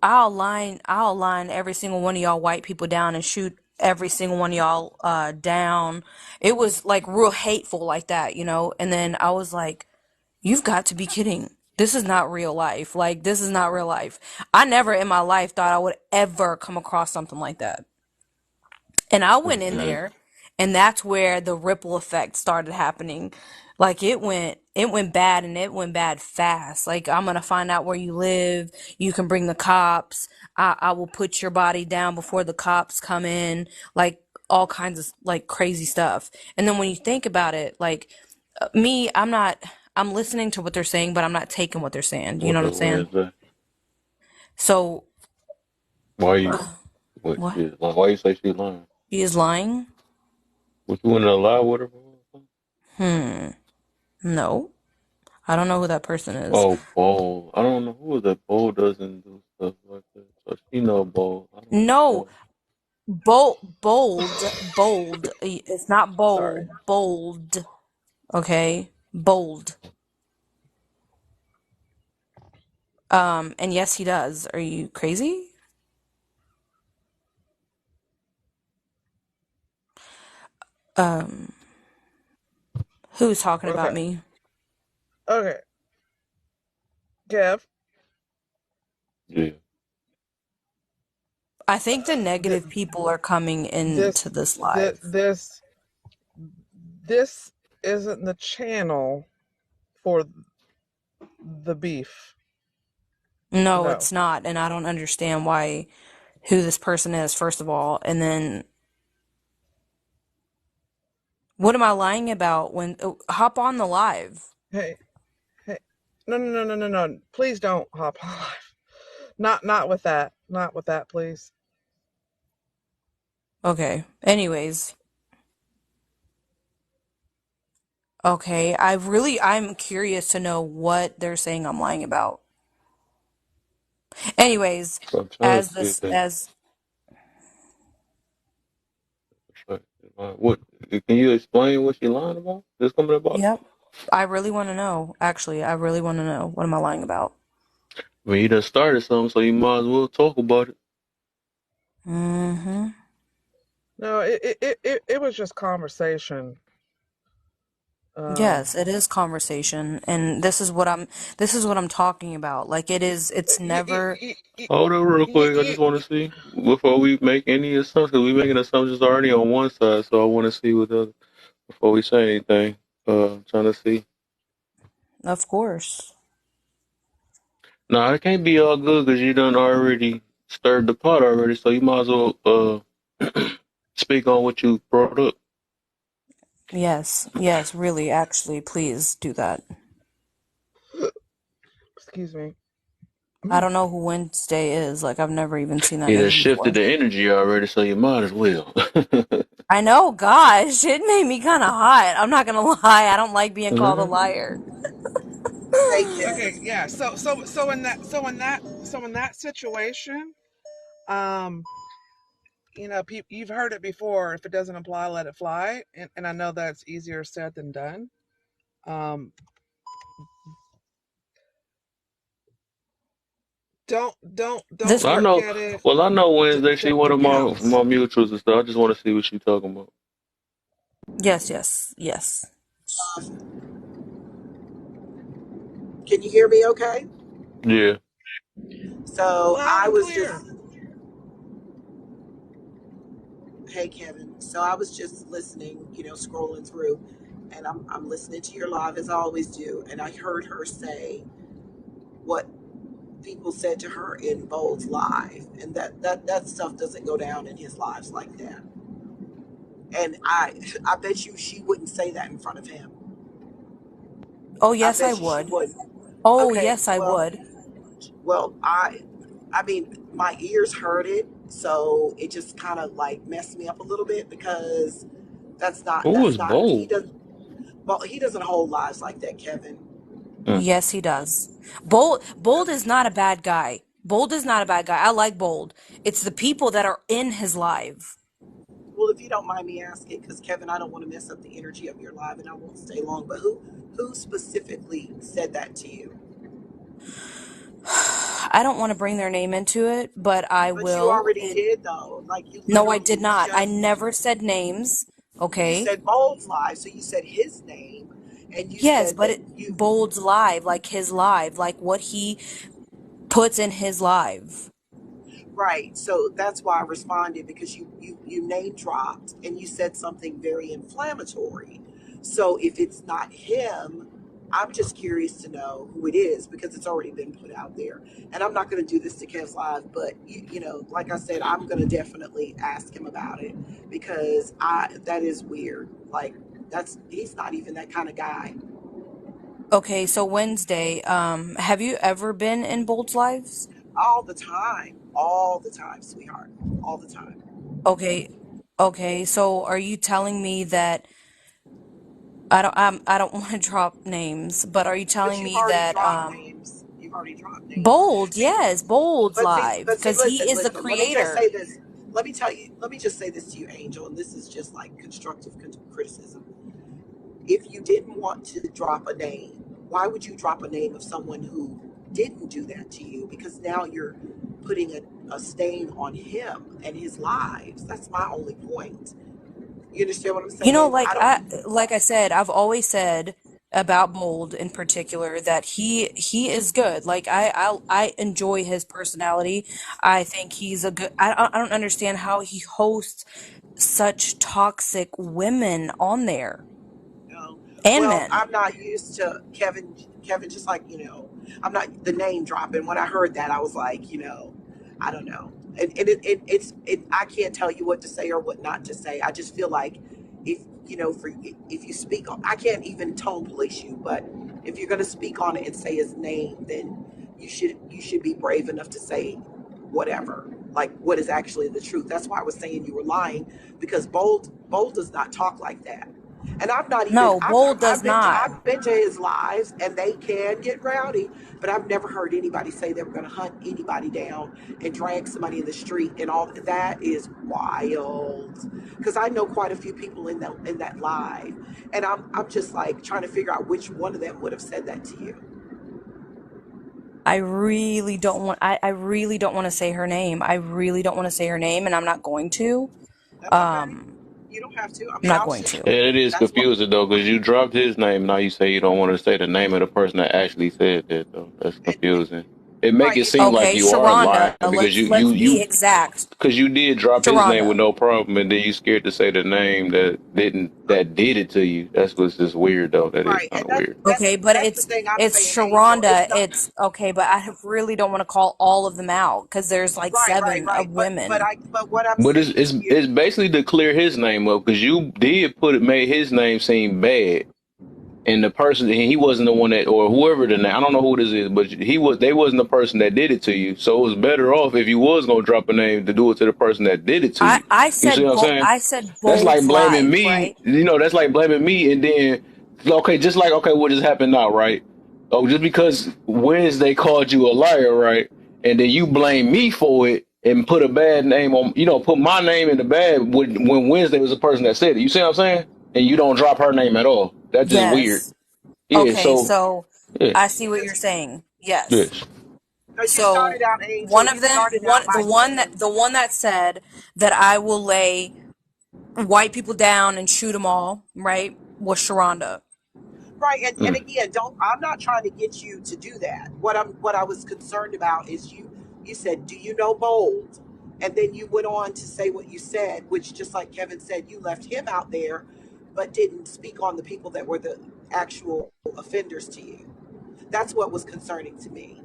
I'll line every single one of y'all white people down and shoot every single one of y'all down. It was like real hateful like that, you know? And then I was like, you've got to be kidding. This is not real life. Like, this is not real life. I never in my life thought I would ever come across something like that. And I went in Mm-hmm. there, and that's where the ripple effect started happening. Like it went bad, and it went bad fast. Like, I'm gonna find out where you live. You can bring the cops. I will put your body down before the cops come in. Like, all kinds of like crazy stuff. And then when you think about it, like me, I'm listening to what they're saying, but I'm not taking what they're saying. You What know what I'm the saying? Wednesday? So Why you? What? what? Yeah, like, why you say she lying? She is lying? What you want to lie with her? For? Hmm. No. I don't know who that person is. Oh, Bowl. I don't know who is that. Bowl doesn't do stuff like that. So she know Bowl. I don't know No, Bowl. bold. It's not Sorry. bowl, bold. Okay, bold. And yes, he does. Are you crazy? Um, who's talking about Okay. me? Okay. Kev, Yeah. I think the th- negative people are coming this into this this live. this this isn't the channel for the beef. No, No. it's not, and I don't understand who this person is, first of all, and then what am I lying about when hop on the live? Hey, hey. No, no, no, no, no, no. Please don't hop on live. Not with that. Not with that, please. Okay. Anyways, okay. I'm curious to know what they're saying I'm lying about. Anyways, So I'm trying to as see if this, they. as, What? Can you explain what she lying about? Just coming about. yep. I really want to know. Actually, I really want to know. What am I lying about? I mean, you done started something, so you might as well talk about it. Mm-hmm. No, it was just conversation. Um, Yes, it is conversation, and this is what I'm talking about. Like it's you, never, Hold on real you, quick. I you, just want to see before we make any assumptions. 'Cause we making assumptions already on one side, so I want to see what the other before we say anything. Trying to see. of course. Nah, it can't be all good because you done already stirred the pot already. So you might as well speak on what you brought up. Yes, yes, really, actually, please do that. excuse me. I don't know who Wednesday is. Like, I've never even seen that It has name shifted before. the energy already, so you might as well. I know, gosh, it made me kind of hot. I'm not gonna lie. I don't like being called a liar. Hey, Okay, Kev. yeah. So in that situation, um, you've heard it before. If it doesn't apply, let it fly. And I know that's easier said than done. Um, don't This I per know. look at it. Well, I know Wednesday she one Don't, of you my know. my mutuals and stuff. I just want to see what she talking about. Yes, yes, yes. Can you hear me okay? Yeah. So Loud I and was just, clear. hey, Kevin. So I was just listening, scrolling through, and I'm listening to your live as I always do. And I heard her say what people said to her in Bold's live, and that stuff doesn't go down in his lives like that. And I bet you she wouldn't say that in front of him. Oh, I yes, I bet you she would. wouldn't. Oh, Okay, yes, I would. well, I mean, my ears heard it, so it just kind of like messed me up a little bit because Who that's was not he bold? doesn't well he doesn't hold lives like that, Kevin. Mm. Yes, he does. Bold is not a bad guy. Bold is not a bad guy. I like Bold. It's the people that are in his live. Well, if you don't mind me asking, because Kevin, I don't want to mess up the energy of your live, and I won't stay long. But who specifically said that to you? I don't want to bring their name into it, but I But you will. already did though. Like you No, I did literally not. I just never said names. you Okay. said Bold's live, so you said his name, and you Yes, said but that it you Bold's live, like his live, like what he puts in his live. right. So that's why I responded because you name dropped and you said something very inflammatory. So if it's not him, I'm just curious to know who it is because it's already been put out there. And I'm not going to do this to Kev's live, but like I said, I'm going to definitely ask him about it because I that is weird. Like he's not even that kind of guy. Okay, so Wednesday, have you ever been in Bold's lives? All the time, sweetheart, all the time. Okay. Okay, so are you telling me that I don't want to drop names, but are you But telling you've me already that dropped names. You've already dropped names. Bold, See, yes, Bold's live but see, because he listen, is the listen. Let me just say creator. this. Let me just say this to you, Angel, and this is just like constructive criticism. If you didn't want to drop a name, why would you drop a name of someone who didn't do that to you? Because now you're putting a stain on him and his lives. That's my only point. You understand what I'm You know, saying? I like I said, I've always said about Bold in particular that he is good. Like I enjoy his personality. I think he's a good. I don't understand how he hosts such toxic women on there know. and Well, men. I'm not used to Kevin. Kevin, just like I'm not the name dropping. When I heard that, I was like, I don't know. And I can't tell you what to say or what not to say. I just feel like if if you speak on, I can't even tone police you, but if you're going to speak on it and say his name, then you should be brave enough to say whatever, like what is actually the truth. That's why I was saying you were lying because Bold does not talk like that. And I've not even No, Bold does not. I've been to his lives and they can get rowdy, but I've never heard anybody say they were going to hunt anybody down and drag somebody in the street and all that is wild. Because I know quite a few people in that live, and I'm just like trying to figure out which one of them would have said that to you. I really don't want to say her name. I really don't want to say her name and I'm not going to. That's okay. Um, You don't have to. I I'm mean, not I'll going share. to. Yeah, it is That's what. confusing though, because you dropped his name. Now you say you don't want to say the name of the person that actually said that. Though that's And confusing. It make right. it seem like Okay, you are Sharonda, lying because you you let's be you exact. because you did drop his name with Sharonda. no problem, and then you scared to say the name that did it to you. That's what's just weird though. That is Right, kind and of weird. Okay, but that's the thing I'm it's saying, Angel. It's Sharonda. not It's okay, but I really don't want to call all of them out because there's like right, right, seven of right. But women. what I'm But saying to it's you, basically to clear his name up because you did made his name seem bad. And the person, he wasn't the one that, or whoever the name, I don't know who this is, but they wasn't the person that did it to you. So it was better off if you was gonna drop a name to do it to the person that did it to you. You see what I'm saying? I said That's like Bold's blaming live, me. right? That's like blaming me, and then okay, just like okay, what just happened now, right? Oh, just because Wednesday called you a liar, right? And then you blame me for it and put a bad name on, put my name in the bad when Wednesday was the person that said it. You see what I'm saying? And you don't drop her name at all. That's just weird. Yes. Yeah, Okay, so so yeah, I see what you're because saying. Yes. yes. you So started out, Angel. one You of them, started out by saying the one that said that I will lay white people down and shoot them all, right? Was Sharonda. right, and Mm. again, don't. I'm not trying to get you to do that. What I was concerned about is you said, "Do you know Bold?" And then you went on to say what you said, which just like Kevin said, you left him out there, but didn't speak on the people that were the actual offenders to you. That's what was concerning to me.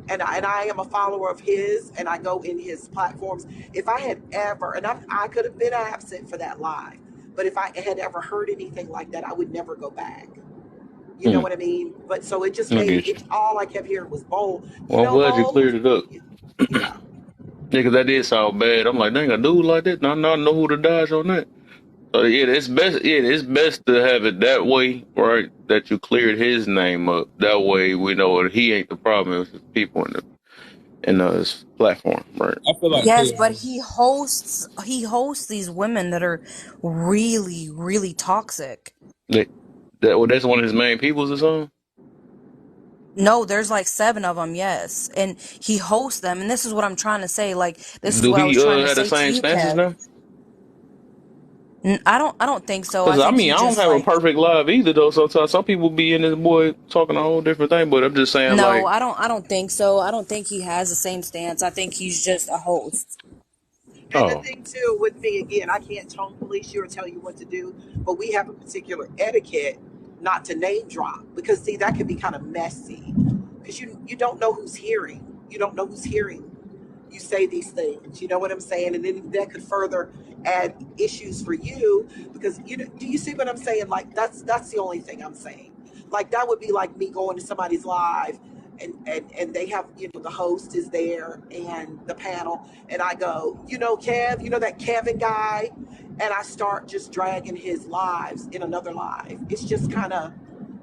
And I am a follower of his, and I go in his platforms. If I had ever, and I could have been absent for that live, but if I had ever heard anything like that, I would never go back. You know Mm. what I mean? But so it just I made get you. it. All I kept hearing was Bold. You Well, I'm know, glad you Bold. cleared it up. Yeah. Yeah, 'cause that did sound bad. I'm like, dang, a dude like that. Not know who to dodge on that. So yeah, it's best. Yeah, it's best to have it that way, right? That you cleared his name up. That way, we know that he ain't the problem. It's the people in his platform, right? I feel like Yes, but his he hosts these women that are really, really toxic. That, that's one of his main peoples or something. No, there's like 7 of them, yes. And he hosts them. And this is what I'm trying to say. Like, this is Do what I he was trying to have the say to same you, stances Kev. now? I don't think so. I Because I think mean, he I don't just have a like, perfect live either though. Sometimes some people be in this boy talking a whole different thing, but I'm just saying no, like, I don't think so. I don't think he has the same stance. I think he's just a host. And the oh, thing too with me, again, I can't tone police you or tell you what to do, but we have a particular etiquette not to name drop, because see, that can be kind of messy, because you don't know who's hearing. You don't know who's hearing you say these things. You know what I'm saying? And then that could further add issues for you, because do you see what I'm saying? Like that's the only thing I'm saying. Like that would be like me going to somebody's live, and they have, the host is there and the panel, and I go, Kev, that Kevin guy, and I start just dragging his lives in another live. It's just kind of,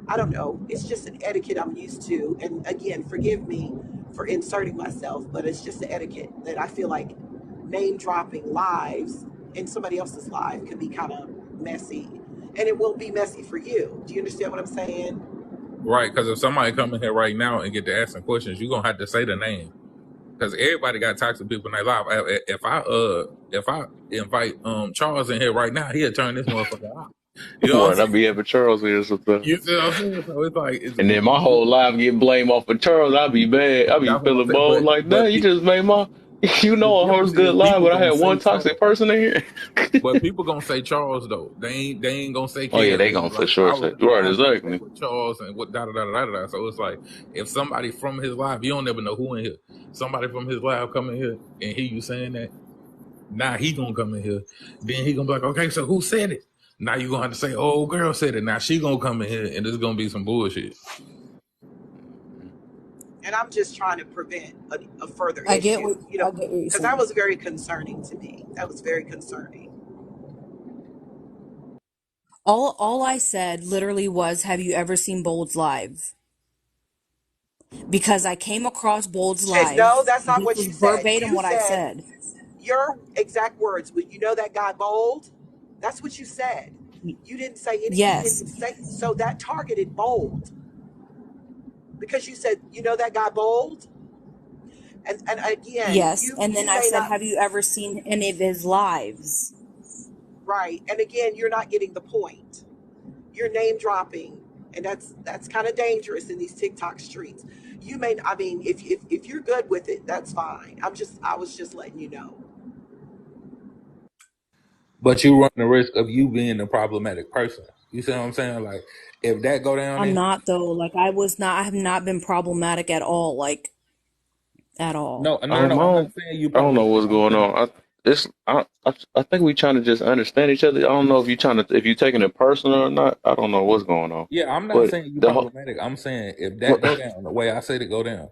I don't know. It's just an etiquette I'm used to. And again, forgive me for inserting myself, but it's just an etiquette that I feel like name dropping lives in somebody else's life can be kind of messy. And it will be messy for you. Do you understand what I'm saying? Right, because if somebody come in here right now and get to asking questions, you're gonna have to say the name. Because everybody got toxic people in their life. If I invite Charles in here right now, he'll turn this motherfucker out. You know what I'm what I saying? be having Charles here sometimes. You see what I'm saying? So it's like And then my whole life get blamed off of Charles. I be bad. I be that's what I'm feeling saying. bold like, But damn, you just made my, the a difference host is good live, people but I gonna had say one toxic Charles. person in here. But people gonna say Charles though. They ain't gonna say Oh yeah, Kev. they They gonna gonna be for like, sure I was say in the right, live yesterday exactly. with Charles and what da da da da da da. So it's like if somebody from his live, you don't never know who in here. Somebody from his live come in here and hear you saying that. Now he gonna come in here. Then he gonna be like, okay, so who said it? Now you gonna have to say, oh, girl said it. Now she gonna come in here and there's gonna be some bullshit. And I'm just trying to prevent a further I get what issue, I get what you're because that saying. was very concerning to me. That was very concerning. All I said literally was, "Have you ever seen Bold's live?" Because I came across Bold's No, live. that's not This what was you said. verbatim You what I said said. your exact words, but you know that guy Bold? That's what you said. You didn't say any, you Yes. didn't say, so that targeted Bold, because you said, that guy Bold? And again, Yes. And then you I may said, not, "Have you ever seen any of his lives?" right. And again, you're not getting the point. You're name dropping, and that's kind of dangerous in these TikTok streets. You may, I mean, if you're good with it, that's fine. I was just letting you know. But you run the risk of you being the problematic person. You see what I'm saying? Like if that go down I'm there, not though. Like I was not. I have not been problematic at all. Like at all. no, no, no, no. I'm not saying you I don't know problematic. what's I'm going saying on. I think we trying to just understand each other. I don't know if if you taking it personal or not. I don't know what's going on. yeah, I'm not But saying you the whole, problematic. I'm saying if that go down the way I said it go down,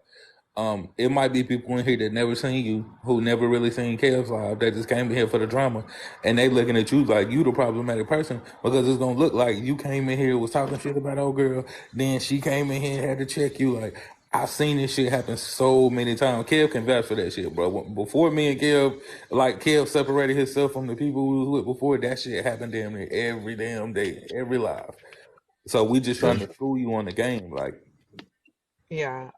it might be people in here that never seen you, who never really seen Kev's live, that just came in here for the drama, and they looking at you like you the problematic person because it's gonna look like you came in here was talking shit about old girl, then she came in here and had to check you. Like I've seen this shit happen so many times. Kev can vouch for that shit, bro. Before me and Kev, like Kev separated himself from the people who was with before, that shit happened damn near every damn day, every live. So we just trying to school you on the game, like. Yeah.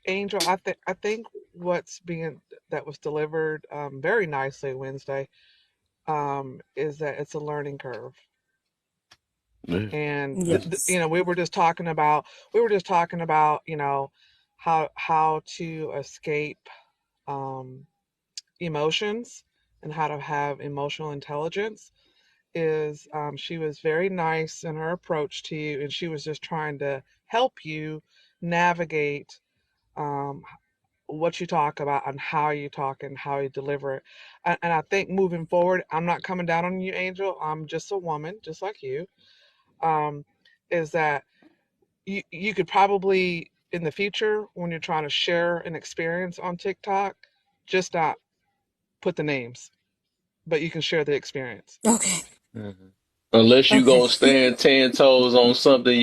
Angel, I think what's being that was delivered very nicely Wednesday is that it's a learning curve. yeah. And Yes. we were just talking about, how to escape um emotions and how to have emotional intelligence. Is she was very nice in her approach to you, and she was just trying to help you navigate um, what you talk about and how you talk and how you deliver it. And I think moving forward, I'm not coming down on you, Angel. I'm just a woman, just like you. Um, is that you could probably in the future when you're trying to share an experience on TikTok, just not put the names, but you can share the experience. Okay. Mhm. Unless you Okay. gonna stand 10 toes on something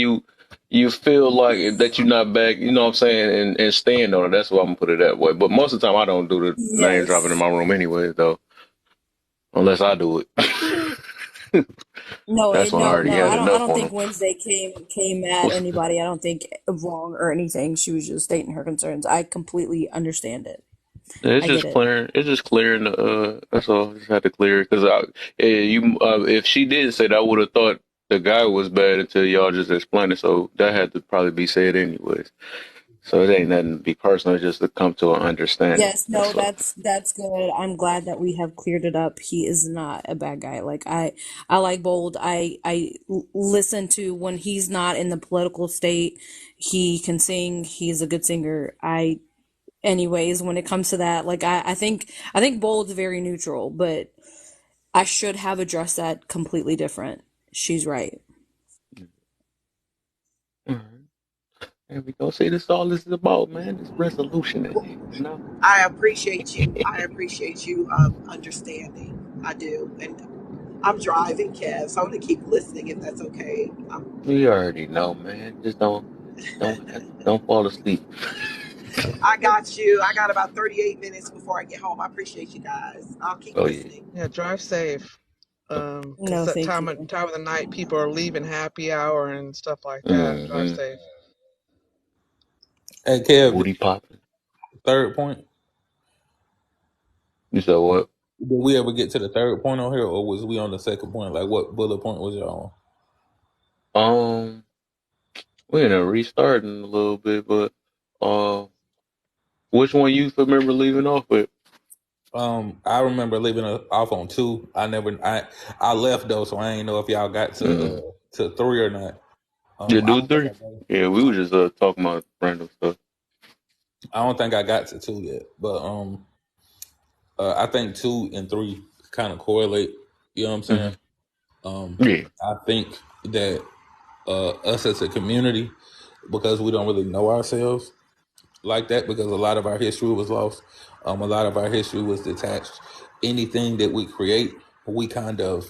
you feel like that you're not back, you know what I'm saying, and stand on it. That's why I'm gonna put it that way. But most of the time, I don't do the name dropping in Yes. my room anyway, though, unless I do it. No, That's when I already no. had I enough don't on think them. Wednesday came at anybody. I don't think wrong or anything. She was just stating her concerns. I completely understand it. It's I get just it. clearing. It's just clearing the. That's all. Just had to clear it because if she did say that, I would have thought the guy was bad until y'all just explained it. So that had to probably be said anyways. So it ain't nothing to be personal. It's just to come to an understanding. Yes, no, That's all. that's good. I'm glad that we have cleared it up. He is not a bad guy. Like I like Bold. Listen to when he's not in the political state. He can sing. He's a good singer. Anyways, when it comes to that, like I think Bold's very neutral, but I should have addressed that completely different. She's right. All right. There we go. See, this all this is about, man. This resolution in here, you know. I appreciate you. I appreciate you understanding. I do. And I'm driving, Kev, so I'm going to keep listening if that's okay. We already know, man. Just don't fall asleep. I got you. I got about 38 minutes before I get home. I appreciate you guys. I'll keep Oh yeah. listening. Yeah, drive safe. Because No, that thank time you. of the night, people are leaving happy hour and stuff like that. Drive Mm-hmm. safe. Hey, Kev, Booty popping. third point. You said what? Did we ever get to the third point on here, or was we on the second point? Like, what bullet point was y'all Um, we in a restarting a little bit, but uh, which one you remember leaving off with? on? I remember leaving off on two. I left though, so I ain't know if y'all got Mm. to three or not. You I do don't think three? Yeah, we were just talking about random stuff. I don't think I got to two yet, but I think two and three kind of correlate. You know what I'm Hmm. saying? Yeah. I think that us as a community, because we don't really know ourselves like that, because a lot of our history was lost, a lot of our history was detached. Anything that we create, we kind of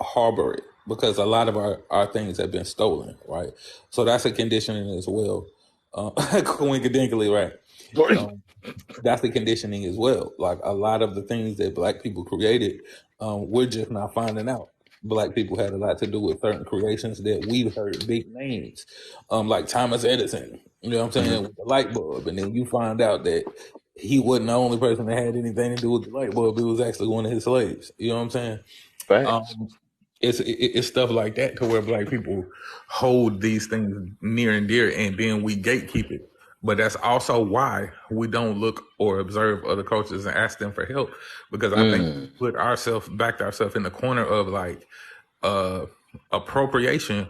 harbor it because a lot of our things have been stolen, right? So that's a conditioning as well. Coincidentally, right? Um, that's the conditioning as well. Like a lot of the things that black people created, we're just not finding out. Black people had a lot to do with certain creations that we've heard big names, like Thomas Edison. You know what I'm Hmm. saying, with the light bulb, and then you find out that he wasn't the only person that had anything to do with the light bulb. It was actually one of his slaves. You know what I'm saying? Facts. Um, it's stuff like that to where black people hold these things near and dear, and then we gatekeep it. But that's also why we don't look or observe other cultures and ask them for help, because I think we Mm. put ourselves backed ourselves in the corner of like uh appropriation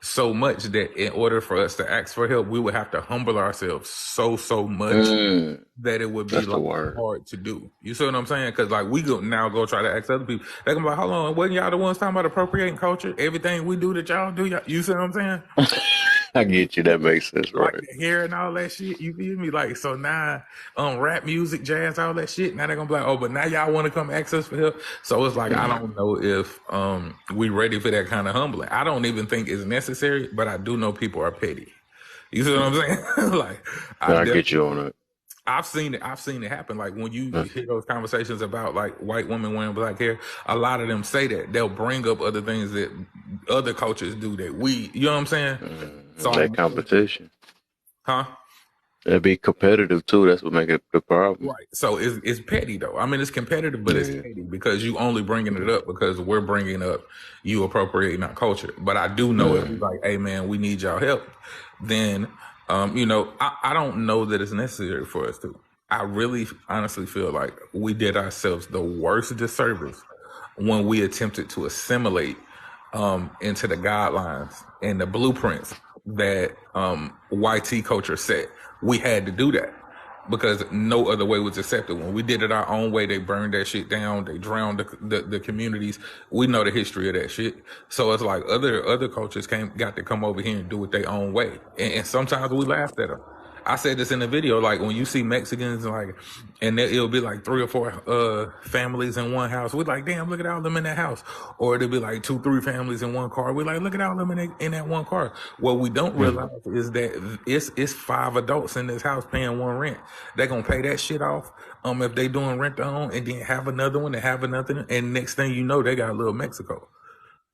so much that in order for us to ask for help, we would have to humble ourselves so much Mm. that it would be That's the like word. hard to do. You see what I'm saying? Because like we go try to ask other people. They gonna be like, hold on, wasn't y'all the ones talking about appropriating culture? Everything we do that y'all do, you see what I'm saying? I get you. That makes sense, Like right? the hair and all that shit. You feel me? Like so now, rap music, jazz, all that shit. Now they're gonna be like, oh, but now y'all want to come ask us for help. So it's like I Mm. don't know if we ready for that kind of humbling. I don't even think it's necessary, but I do know people are petty. You see what I'm saying? Like I I get definitely you on it. I've seen it. I've seen it happen. Like when you Mm. hear those conversations about like white women wearing black hair, a lot of them say that they'll bring up other things that other cultures do that we, you know what I'm saying? So That competition. huh? That'd be competitive too. That's what make it the problem. Right. So it's petty though. I mean, it's competitive, but it's Yeah. petty because you only bringing it up because we're bringing up you appropriating our culture. But I do know if we Mm. like, hey man, we need y'all help, then I don't know that it's necessary for us to. I really honestly feel like we did ourselves the worst disservice when we attempted to assimilate into the guidelines and the blueprints that YT culture set. We had to do that because no other way was accepted. When we did it our own way, they burned that shit down. They drowned the communities. We know the history of that shit. So it's like other cultures got to come over here and do it their own way. And sometimes we laughed at them. I said this in the video, like when you see Mexicans, like, and it'll be like 3 or 4 families in one house. We're like, damn, look at all them in that house. Or it'll be like 2, 3 families in one car. We're like, look at all them in that one car. What we don't realize is that it's 5 adults in this house paying one rent. They're gonna pay that shit off. If they doing rent to own, and then have another one and have another, and next thing you know, they got a little Mexico.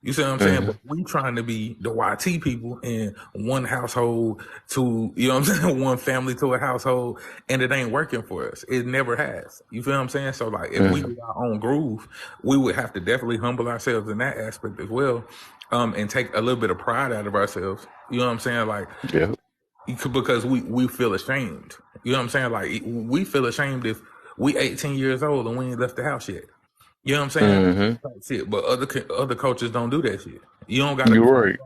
You see what I'm saying? But we trying to be the YT people in one household to, you know what I'm saying, one family to a household, and it ain't working for us. It never has. You feel what I'm saying? So like, if we do our own groove, we would have to definitely humble ourselves in that aspect as well, and take a little bit of pride out of ourselves. You know what I'm saying? Like, Yeah. because we feel ashamed. You know what I'm saying? Like, we feel ashamed if we 18 years old and we ain't left the house yet. You know what I'm saying? Shit, but other coaches don't do that shit. You don't gotta. You're right.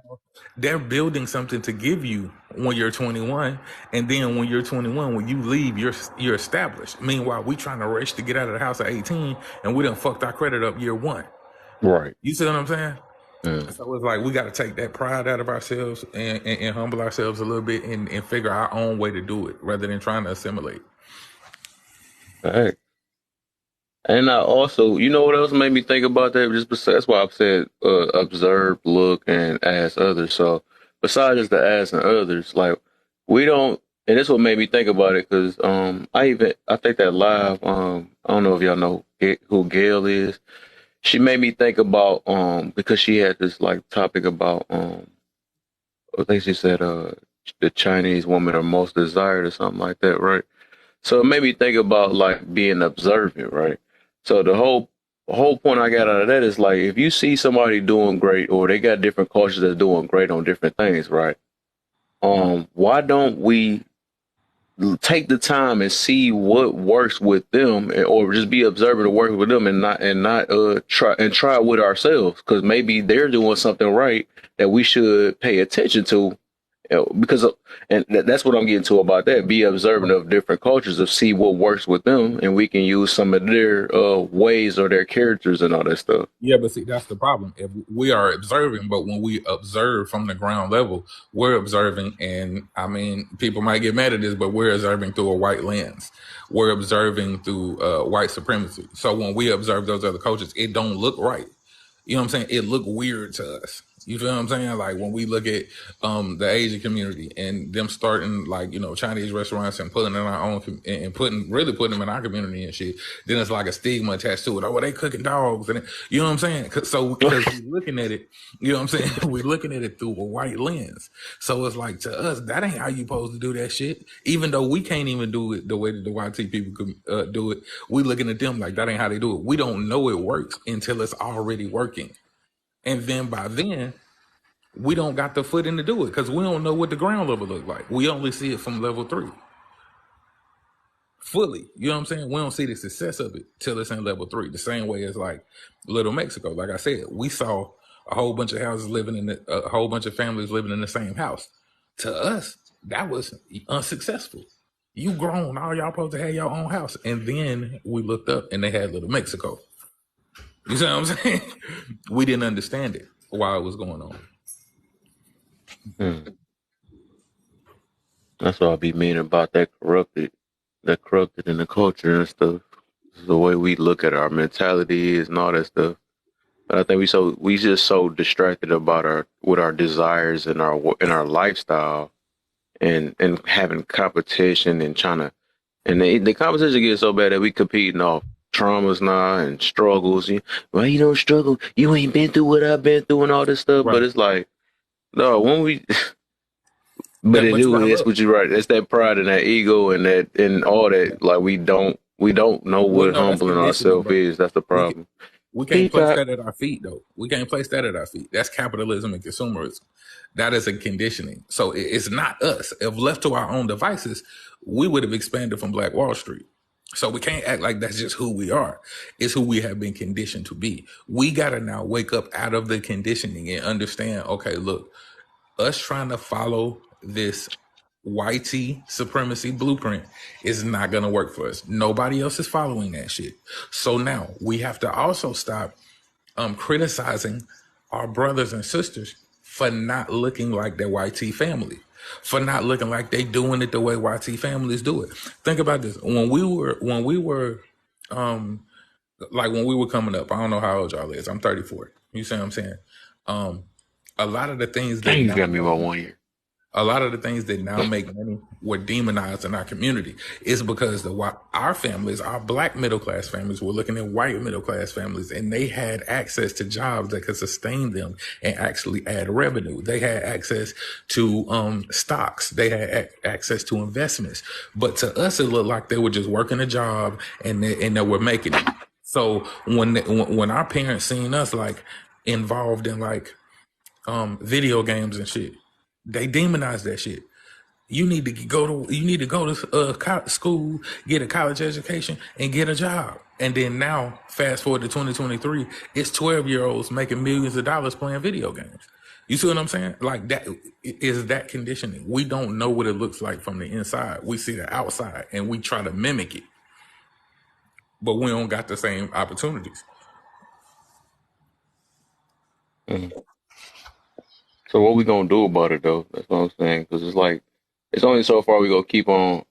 They're building something to give you when you're 21, and then when you're 21, when you leave, you're established. Meanwhile, we trying to rush to get out of the house at 18, and we done fucked our credit up year 1. Right. You see what I'm saying? So it's like we got to take that pride out of ourselves and humble ourselves a little bit and figure our own way to do it rather than trying to assimilate. All right. And I also, you know what else made me think about that? That's why I've said observe, look, and ask others. So besides just the asking others, like we don't, and that's what made me think about it because I think that live I don't know if y'all know who Gail is. She made me think about because she had this like topic about I think she said the Chinese women are most desired or something like that, right? So it made me think about like being observant, right? So the whole point I got out of that is like if you see somebody doing great or they got different cultures that's doing great on different things, right? Why don't we take the time and see what works with them, or just be observant to work with them, and not try it with ourselves, because maybe they're doing something right that we should pay attention to, because that's what I'm getting to about that. Be observant of different cultures, to see what works with them, and we can use some of their ways or their characters and all that stuff. Yeah, but see, that's the problem. If we are observing, but when we observe from the ground level, we're observing, and I mean, people might get mad at this, but we're observing through a white lens. We're observing through white supremacy. So when we observe those other cultures, it don't look right. You know what I'm saying? It look weird to us. You feel what I'm saying? Like when we look at the Asian community and them starting like, Chinese restaurants and putting in our own and putting them in our community and shit, then it's like a stigma attached to it. Oh, well, they cooking dogs, and you know what I'm saying? So because we're looking at it, you know what I'm saying? We're looking at it through a white lens. So it's like, to us, that ain't how you supposed to do that shit. Even though we can't even do it the way that the YT people can do it, we looking at them like that ain't how they do it. We don't know it works until it's already working. And then by then, we don't got the footing to do it because we don't know what the ground level look like. We only see it from level 3 fully. You know what I'm saying? We don't see the success of it till it's in level 3. The same way as like Little Mexico. Like I said, we saw a whole bunch of houses a whole bunch of families living in the same house. To us, that was unsuccessful. You grown, all y'all supposed to have your own house. And then we looked up and they had Little Mexico. You see what I'm saying? We didn't understand it while it was going on. That's what I be meaning about that corrupted in the culture and stuff. The way we look at our mentality is and all that stuff. But I think we just so distracted about our desires and our lifestyle, and having competition and trying to, and the competition gets so bad that we competing off traumas now and struggles. Well, you don't struggle. You ain't been through what I've been through and all this stuff. Right. But it's like, no, when we. But it's what you're right. It's that pride and that ego and all that. Like we don't know what humbling ourselves is. That's the problem. We can't place that at our feet, though. We can't place that at our feet. That's capitalism and consumerism. That is a conditioning. So it's not us. If left to our own devices, we would have expanded from Black Wall Street. So we can't act like that's just who we are. It's who we have been conditioned to be. We got to now wake up out of the conditioning and understand, okay, look, us trying to follow this YT supremacy blueprint is not going to work for us. Nobody else is following that shit. So now we have to also stop criticizing our brothers and sisters for not looking like their white T family, for not looking like they doing it the way white T families do it. Think about this. When we were like when we were coming up, I don't know how old y'all is. I'm 34. You see what I'm saying? A lot of the things that Dang, you now got me about 1 year. a lot of the things that now make money were demonized in our community. It's because our families, our black middle class families, were looking at white middle class families, and they had access to jobs that could sustain them and actually add revenue. They had access to stocks. They had access to investments. But to us, it looked like they were just working a job and they were making it. So when our parents seen us like involved in like video games and shit, they demonize that shit. You need to go to school, get a college education, and get a job. And then now, fast forward to 2023, it's 12-year-olds making millions of dollars playing video games. You see what I'm saying? Like that is that conditioning. We don't know what it looks like from the inside. We see the outside and we try to mimic it, but we don't got the same opportunities. So what we gonna do about it though? That's what I'm saying. Because it's like it's only so far we gonna keep on.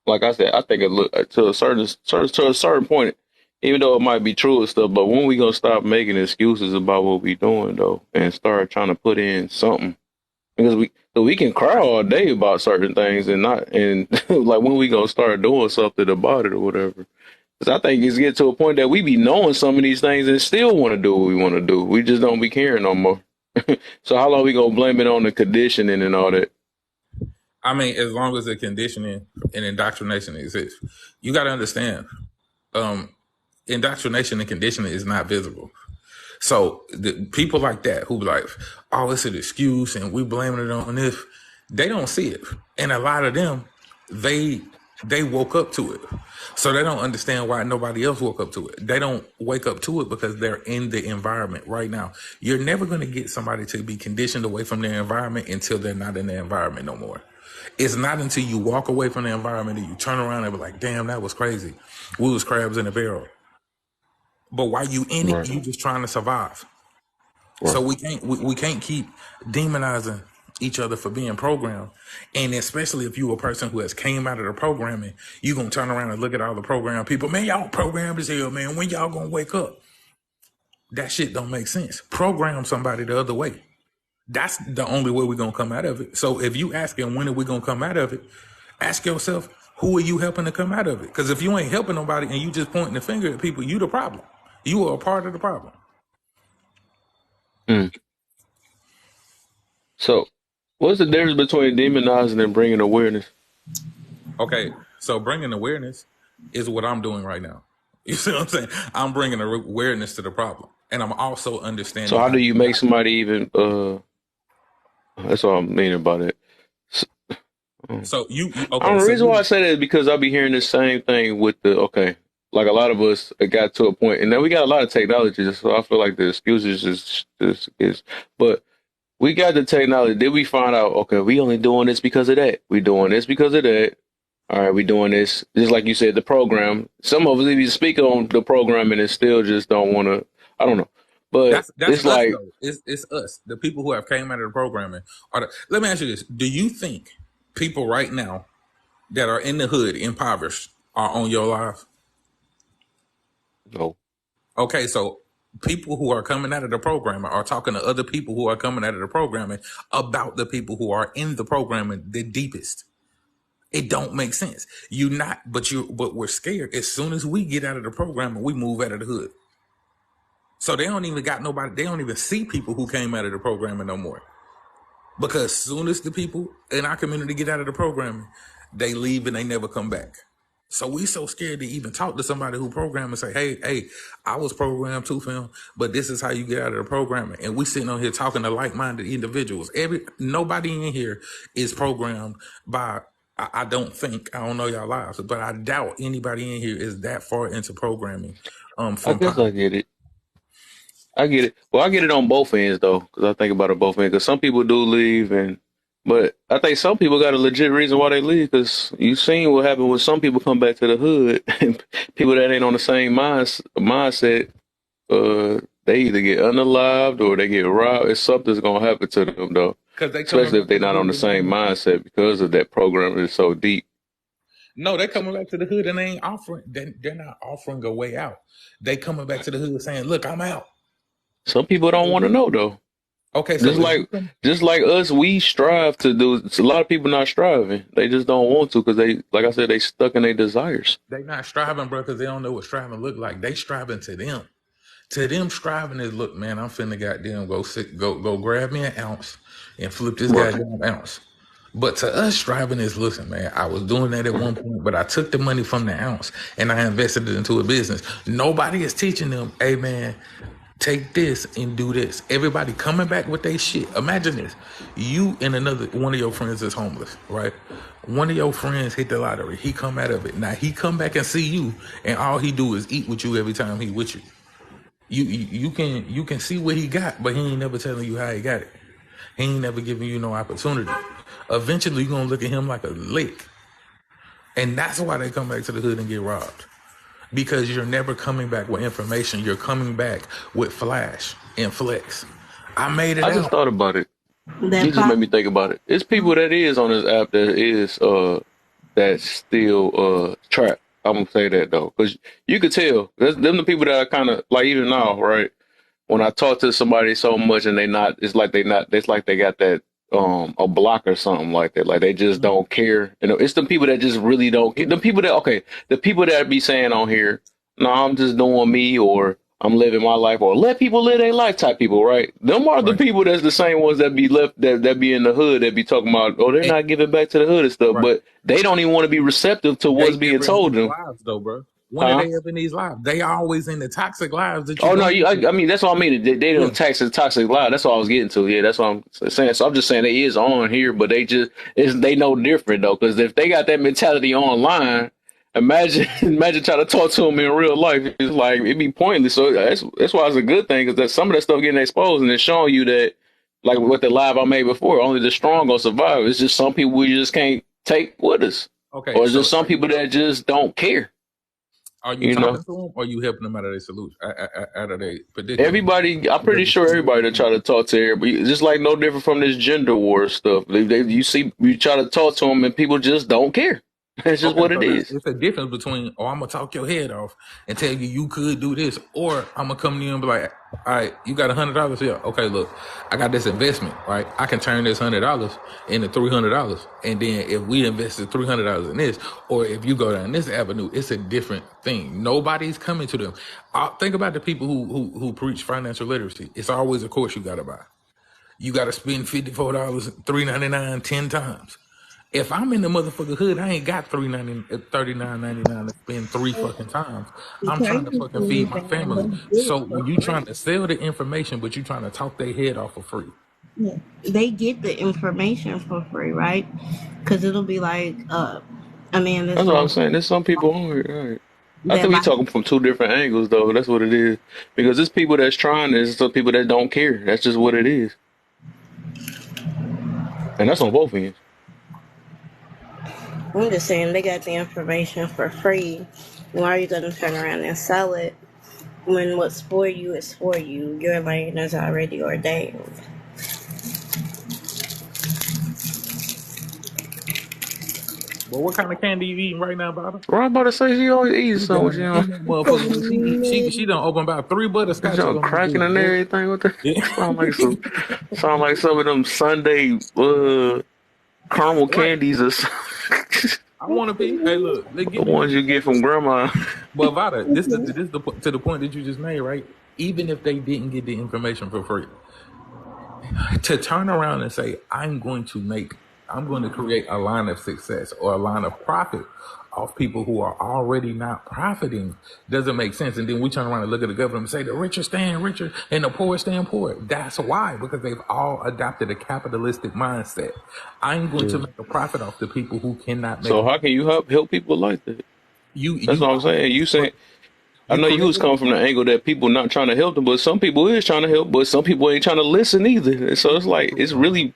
Like I said, I think it look to a certain point, even though it might be true and stuff. But when we gonna stop making excuses about what we doing though, and start trying to put in something? Because we can cry all day about certain things and not like when we gonna start doing something about it or whatever. Because I think it's get to a point that we be knowing some of these things and still want to do what we want to do. We just don't be caring no more. So how long we gonna blame it on the conditioning and all that? I mean, as long as the conditioning and indoctrination exists, you got to understand, indoctrination and conditioning is not visible. So the people like that who be like, oh, it's an excuse and we blaming it on this, they don't see it. And a lot of them, they woke up to it. So they don't understand why nobody else woke up to it. They don't wake up to it because they're in the environment right now. You're never going to get somebody to be conditioned away from their environment until they're not in the environment no more. It's not until you walk away from the environment and you turn around and be like, damn, that was crazy. We was crabs in a barrel. But while you in it, you just trying to survive. Right. So we can't keep demonizing each other for being programmed. And especially if you a person who has came out of the programming, you gonna turn around and look at all the programmed people. Man, y'all programmed as hell, man. When y'all gonna wake up? That shit don't make sense. Program somebody the other way. That's the only way we're gonna come out of it. So if you asking when are we gonna come out of it, ask yourself, who are you helping to come out of it? Because if you ain't helping nobody and you just pointing the finger at people, you the problem. You are a part of the problem. So what's the difference between demonizing and bringing awareness? Okay, so bringing awareness is what I'm doing right now. You see what I'm saying? I'm bringing awareness to the problem. And I'm also understanding. So how do you make somebody even, that's what I'm meaning about it. So you okay, the reason why I say that is because I'll be hearing the same thing with like a lot of us got to a point, and then we got a lot of technology, so I feel like the excuses is, but we got the technology. Did we find out, okay, we only doing this because of that. We doing this because of that. All right, we doing this. Just like you said, the program. Some of us even speak on the programming and still just don't want to, I don't know. But that's it's us, like, though. It's us. The people who have came out of the programming. Let me ask you this. Do you think people right now that are in the hood, impoverished, are on your live? No. Okay, so people who are coming out of the programming are talking to other people who are coming out of the programming about the people who are in the programming the deepest. It don't make sense. But we're scared. As soon as we get out of the programming, we move out of the hood. So they don't even got nobody. They don't even see people who came out of the programming no more. Because as soon as the people in our community get out of the programming, they leave and they never come back. So we so scared to even talk to somebody who programmed and say, hey, I was programmed too, fam, but this is how you get out of the programming. And we sitting on here talking to like-minded individuals. Nobody in here is programmed by, I don't know y'all lives, but I doubt anybody in here is that far into programming. I guess I get it. Well, I get it on both ends though, because I think about it both ends. Because some people do leave, but I think some people got a legit reason why they leave. Because you've seen what happened when some people come back to the hood, and people that ain't on the same mindset, they either get unalived or they get robbed. It's something's gonna happen to them though. Because they coming Especially if back to they're the not on hood the and they same ain't, mindset because of that program is so deep. no, they coming back to the hood and they ain't offering. They're not offering a way out. They coming back to the hood saying, "Look, I'm out." Some people don't want to know though. Okay, so Just if you like come, just like us, we strive to do. A lot of people not striving. They just don't want to because they, like I said, they stuck in their desires. they not striving, bro, because they don't know what striving look like. They striving to them. To them, striving is, look, man, I'm finna goddamn go grab me an ounce and flip this Right. goddamn ounce. But to us, striving is, listen, man, I was doing that at one point, but I took the money from the ounce and I invested it into a business. Nobody is teaching them, hey, man, take this and do this. Everybody coming back with their shit. Imagine this. You and another one of your friends is homeless, right? One of your friends hit the lottery. He come out of it. Now he come back and see you, and all he do is eat with you every time he with you. You can see what he got, but he ain't never telling you how he got it. He ain't never giving you no opportunity. Eventually, you're gonna look at him like a lick, and that's why they come back to the hood and get robbed. Because you're never coming back with information. You're coming back with flash and flex. I made it I just out. thought about it. That You just made pop. me think about it. It's people that is on this app that is that's still trapped. I'm gonna say that though, because you could tell. That's them the people that are kind of like even now, right? When I talk to somebody so much and they not, it's like they not. It's like they got that a block or something like that. Like they just don't care. You know, it's the people that just really don't care. The people that okay, the people that be saying on here, no, I'm just doing me or I'm living my life or let people live their life type people, right? Them are the Right. people that's the same ones that be left that be in the hood that be talking about, oh, they're And, not giving back to the hood and stuff, right. but they don't even want to be receptive to They what's being never in told these them, lives though, bro. When are huh? they ever in these lives? They always in the toxic lives that you Oh no, going I to. mean that's all I mean. They Yeah. don't toxic lie. That's all I was getting to. Yeah, that's what I'm saying. So I'm just saying they is on here, but they know different though. Because if they got that mentality online, imagine imagine trying to talk to them in real life. It's like it'd be pointless. So that's why it's a good thing because that some of that stuff getting exposed and it's showing you that like with the live I made before, only the strong gonna survive. It's just some people we just can't take with us, Okay, or it's so just some people that just don't care. are you You know. talking to them or are you helping them out of their solution, out of their predicament? Everybody, I'm pretty Whatever sure everybody that situation. try to talk to everybody, just like no different from this gender war stuff. You see, you try to talk to them, and people just don't care. That's just Okay, what so it now is. it's a difference between, oh, I'm gonna talk your head off and tell you you could do this, or I'm gonna come to you and be like, all right, you got $100 here. Okay, look, I got this investment, right? I can turn this $100 into $300, and then if we invested $300 in this, or if you go down this avenue, it's a different thing. Nobody's coming to them. Think about the people who preach financial literacy. It's always a course you gotta buy. You gotta spend $54, $3.99, 10 times. If I'm in the motherfucking hood, I ain't got $39.99 to spend three fucking times. The I'm trying to crazy fucking thing feed is my that family. they get it So for when you trying free. to sell the information, but you trying to talk their head off for free. Yeah. They get the information for free, right? Because it'll be like a man that's That's what I'm going saying. There's some people on here. Right. I that think we like talking from two different angles, though. That's what it is. Because there's people that's trying. There's some people that don't care. That's just what it is, and that's on both ends. I'm just saying they got the information for free. Why are you gonna turn around and sell it when what's for you is for you? Your lane is already ordained. But what kind of candy you eating right now, Baba? Well, I'm about to say she always eats She something. done in that motherfucker. What she eat? She done opened about 3 It's butterscotches all on that cracking bitch, and boy. everything. What the Yeah. sound like some of them Sunday caramel Right. candies or something. I want to be. Hey, look, let's The get me. ones you get from grandma. But Vada, this to the point that you just made, right? Even if they didn't get the information for free, to turn around and say, I'm going to create a line of success or a line of profit off people who are already not profiting doesn't make sense. And then we turn around and look at the government and say the rich are staying richer and the poor are staying poor. That's why, because they've all adopted a capitalistic mindset. I'm going to Yeah. make a profit off the people who cannot make a So how can profit. you help people like that? That's You what I'm saying. You but saying I you know you was created coming from the angle that people not trying to help them, but some people is trying to help, but some people ain't trying to listen either. So it's like it's really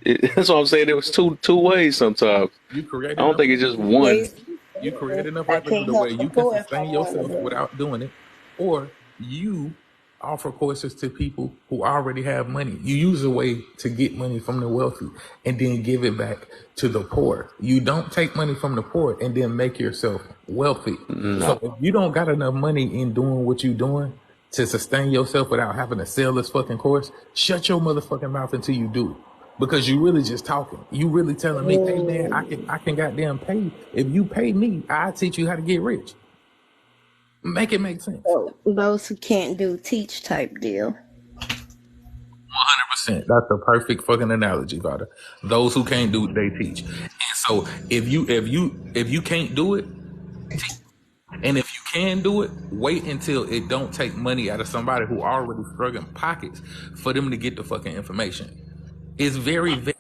that's what I'm saying. There was two ways sometimes. you create I don't enough think it's just one. Ways you create enough I revenue can't the way help the you can poor if I sustain want yourself to. without doing it, or you offer courses to people who already have money. You use a way to get money from the wealthy and then give it back to the poor. You don't take money from the poor and then make yourself wealthy. So No. if you don't got enough money in doing what you're doing to sustain yourself without having to sell this fucking course, shut your motherfucking mouth until you do. Because you really just talking. You really telling me, hey man, I can goddamn pay. If you pay me, I'll teach you how to get rich. Make it make sense. So those who can't do teach type deal. 100%. That's the perfect fucking analogy, Vada. Those who can't do it, they teach. And so if you can't do it, and if you can do it, wait until it don't take money out of somebody who already struggling pockets for them to get the fucking information. It's very, very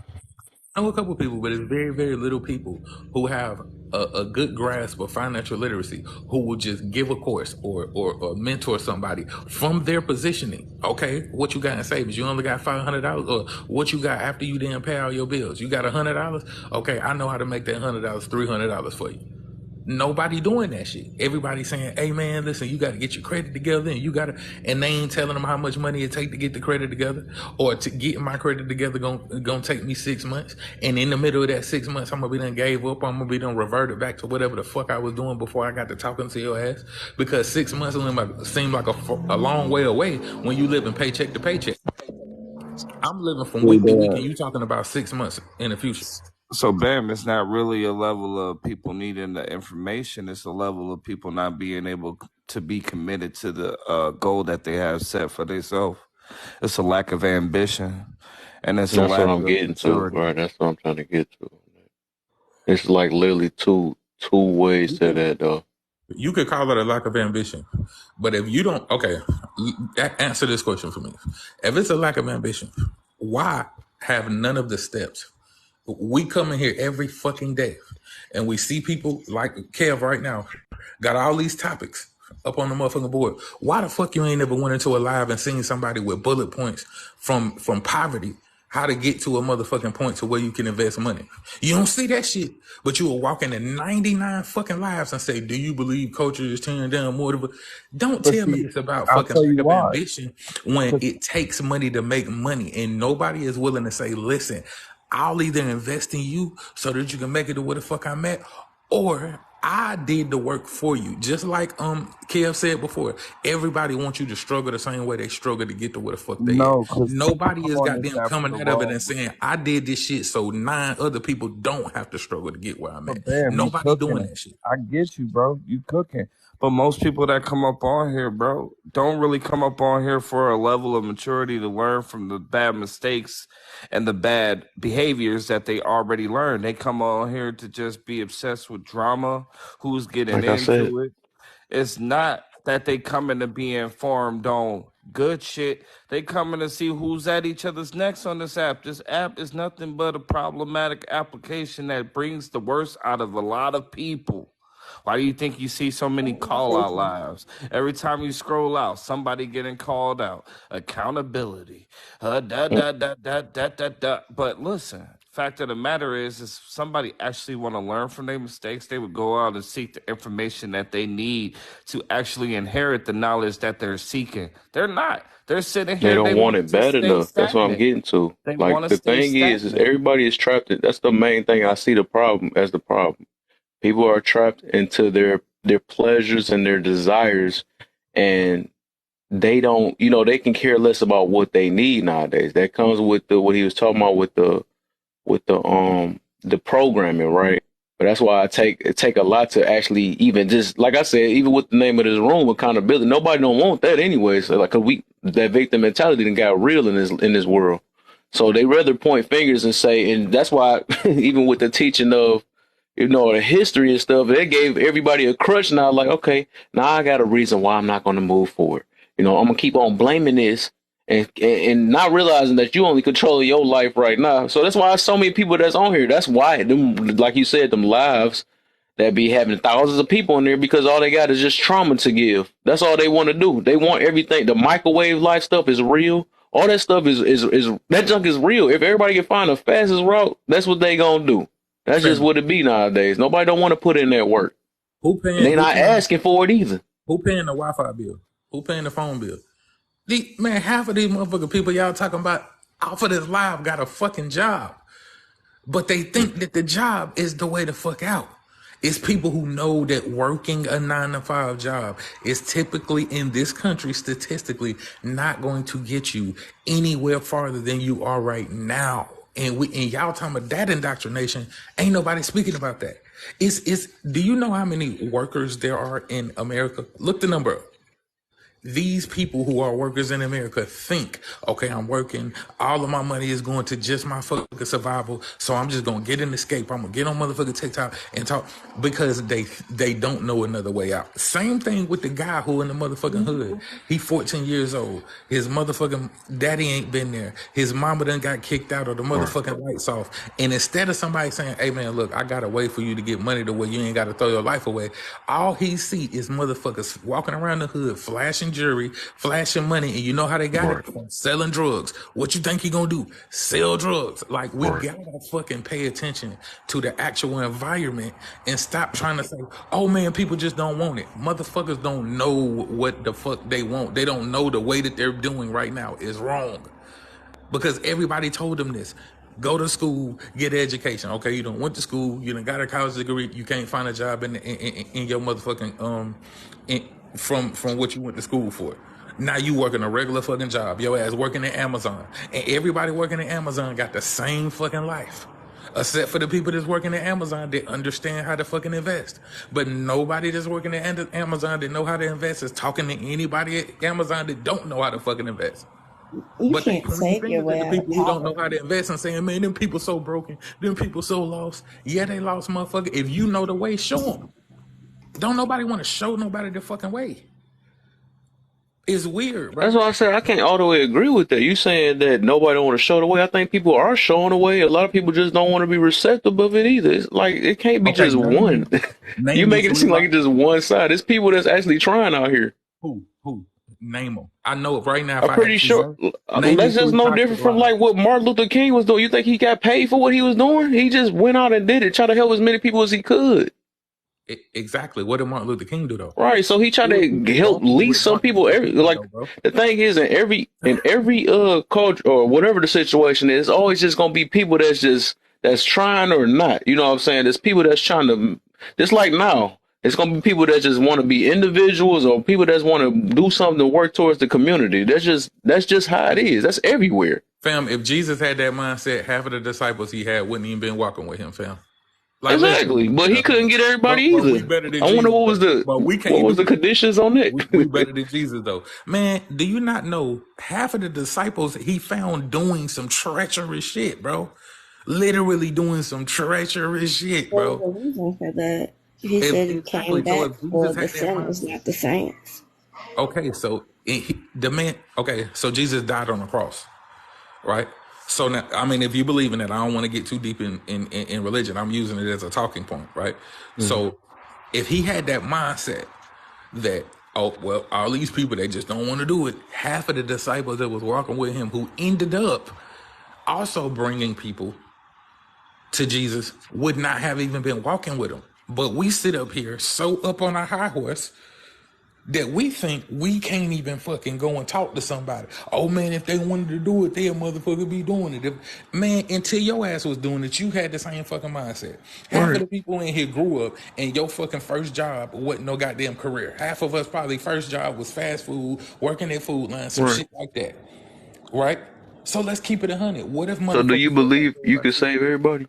I know a couple people, but it's very, very little people who have a good grasp of financial literacy who will just give a course or mentor somebody from their positioning. Okay, what you got in savings? You only got $500, or what you got after you didn't pay all your bills? You got $100. Okay, I know how to make that $100 $300 for you. Nobody doing that shit. Everybody saying, hey man, listen, you got to get your credit together, and they ain't telling them how much money it take to get the credit together, or to get my credit together gonna take me 6 months. And in the middle of that 6 months, I'm gonna be done gave up. I'm gonna be done reverted back to whatever the fuck I was doing before I got to talking to your ass. Because 6 months seem like a long way away when you living paycheck to paycheck. I'm living from week to week, and you talking about 6 months in the future. So, Bam, it's not really a level of people needing the information. It's a level of people not being able to be committed to the goal that they have set for themselves. It's a lack of ambition, and it's a That's lack what I'm of getting to, maturity. right? That's what I'm trying to get to. It's like literally two ways to that, though. You could call it a lack of ambition, but if you don't, okay, answer this question for me. If it's a lack of ambition, why have none of the steps? We come in here every fucking day and we see people like Kev right now got all these topics up on the motherfucking board. Why the fuck you ain't never went into a live and seen somebody with bullet points from poverty, how to get to a motherfucking point to where you can invest money? You don't see that shit, but you will walk into 99 fucking lives and say, do you believe culture is tearing down more? Don't tell me it's about I'll fucking tell lack you of why. ambition when it takes money to make money, and nobody is willing to say, listen, I'll either invest in you so that you can make it to where the fuck I'm at, or I did the work for you. Just like Kev said before, everybody wants you to struggle the same way they struggle to get to where the fuck they at. No, because Nobody come is on this goddamn app for coming the out of it wrong. and saying, I did this shit so 9 other people don't have to struggle to get where I'm at. But Bam, you Nobody doing cooking. that shit. I get you, bro. You cooking. But most people that come up on here, bro, don't really come up on here for a level of maturity to learn from the bad mistakes and the bad behaviors that they already learned. They come on here to just be obsessed with drama, who's getting Like I said, into it. It's not that they coming to be informed on good shit. They coming to see who's at each other's necks on this app. This app is nothing but a problematic application that brings the worst out of a lot of people. Why do you think you see so many call out lives? Every time you scroll out, somebody getting called out. Accountability. But listen, fact of the matter is somebody actually want to learn from their mistakes, they would go out and seek the information that they need to actually inherit the knowledge that they're seeking. They're not. They're sitting they here. don't They want want it to bad stay enough. That's what I'm stagnant. getting to. They Like want to the stay thing is stagnant. everybody is trapped. That's the main thing I see the problem as the problem. People are trapped into their pleasures and their desires, and they don't, they can care less about what they need nowadays. That comes with what he was talking about with the programming, right? But that's why it take a lot to actually even just like I said, even with the name of this room, accountability. Nobody don't want that anyway. So like, 'cause that victim mentality done got real in this world. So they rather point fingers and say, and that's why even with the teaching of the history and stuff, they gave everybody a crutch now. Like, okay, now I got a reason why I'm not going to move forward. I'm gonna keep on blaming this and not realizing that you only control your life right now. So that's why so many people that's on here. That's why them, like you said, them lives that be having thousands of people in there because all they got is just trauma to give. That's all they want to do. They want everything. The microwave life stuff is real. All that stuff is that junk is real. If everybody can find the fastest route, that's what they gonna do. That's just Fam, what it be nowadays. Nobody don't want to put in that work. Who And paying? they not asking for it either. Who paying the Wi-Fi bill? Who paying the phone bill? Man, half of these motherfucking people y'all talking about off of this live got a fucking job. But they think that the job is the way to fuck out. It's people who know that working a 9 to 5 job is typically in this country, statistically, not going to get you anywhere farther than you are right now. And y'all talking about that indoctrination, ain't nobody speaking about that. It's do you know how many workers there are in America? Look the number up. These people who are workers in America think, okay, I'm working, all of my money is going to just my fucking survival, so I'm just gonna get an escape. I'm gonna get on motherfucking TikTok and talk because they don't know another way out. Same thing with the guy who in the motherfucking hood. He 14 years old. His motherfucking daddy ain't been there. His mama done got kicked out or the motherfucking lights off. And instead of somebody saying, hey man, look, I got a way for you to get money to where you ain't gotta throw your life away, all he see is motherfuckers walking around the hood, flashing jewelry, flashing money, and you know how they got it? From selling drugs. What you think he gonna do? Sell drugs. Like, we gotta fucking pay attention to the actual environment and stop trying to say, oh man, people just don't want it. Motherfuckers don't know what the fuck they want. They don't know the way that they're doing right now is wrong. Because everybody told them this. Go to school, get an education. Okay, you done went to school, you done got a college degree, you can't find a job in your motherfucking from what you went to school for. Now you working a regular fucking job. Your ass working at Amazon. And everybody working at Amazon got the same fucking life. Except for the people that's working at Amazon that understand how to fucking invest. But nobody that's working at Amazon that know how to invest is talking to anybody at Amazon that don't know how to fucking invest. You But they can't pointing save your fingers at way the out of people who don't know how poverty. to invest and saying, man, them people so broken. Them people so lost. Yeah, they lost, motherfucker. If you know the way, show them. Don't nobody want to show nobody the fucking way. It's weird, That's bro. why I said I can't all the way agree with that. You saying that nobody want to show the way. I think people are showing the way. A lot of people just don't want to be receptive of it either. It's like it can't be Okay, just one. You name me making it three seem like it's lives. just one side. It's people that's actually trying out here. Who? Name them. I know it right now. If I'm I pretty ask you, sure. bro, name me That's just three no toxic different from like lives. what Martin Luther King was doing. You think he got paid for what he was doing? He just went out and did it, try to help as many people as he could. Exactly. What did Martin Luther King do though? Right. So he tried Who are to people help walking least with some Martin people. Luther Every King though, like bro? the thing is in every culture or whatever the situation is, it's always just gonna be people that's trying or not. You know what I'm saying? There's people that's trying to. Just like now, it's gonna be people that just want to be individuals or people that want to do something to work towards the community. That's just how it is. That's everywhere. Fam, if Jesus had that mindset, half of the disciples he had wouldn't even been walking with him, fam. Like, let's be Exactly. But he real, couldn't fam. get everybody But we either. better than I wonder Jesus what was though. the But we what can't was do the that. conditions on it. We better than Jesus though. Man, do you not know half of the disciples he found doing some treacherous shit, bro? Literally doing some treacherous shit, There was bro. a reason for that. He said he came Exactly. So back if for Jesus the had that sinners, mindset, not the saints. okay, so the man, okay, so Jesus died on the cross, right? So now, I mean, if you believe in it, I don't want to get too deep in religion. I'm using it as a talking point, right? Mhm. So if he had that mindset that, oh well, all these people they just don't want to do it, half of the disciples that was walking with him who ended up also bringing people to Jesus would not have even been walking with him. But we sit up here so up on our high horse that we think we can't even fucking go and talk to somebody. Oh man, if they wanted to do it, they'll motherfucker be doing it. Man, until your ass was doing it, you had the same fucking mindset. Half of Right. the people in here grew up and your fucking first job wasn't no goddamn career. Half of us probably first job was fast food, working at Food Line, some Right. shit like that. Right? So let's keep it 100. What if So do you motherfuckers would believe you could save everybody?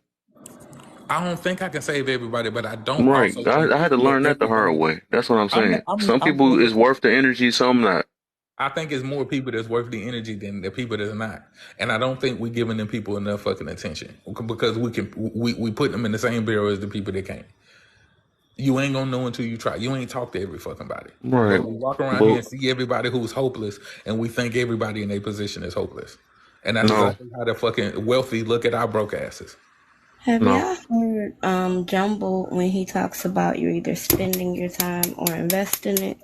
I don't think I can save everybody, but I don't Right. also think I had to that learn that the hard everybody. way. That's what I'm saying. Some I'm people never is worth the energy, some not. I think it's more people that's worth the energy than the people that's not. And I don't think we're giving them people enough fucking attention because we put them in the same barrel as the people that can't. You ain't gonna know until you try. You ain't talk to every fucking body. Right. But we walk around here But and see everybody who's hopeless, and we think everybody in their position is hopeless. And that's no, exactly how the fucking wealthy look at our broke asses. Have no. y'all heard Jumble when he talks about you're either spending your time or investing it,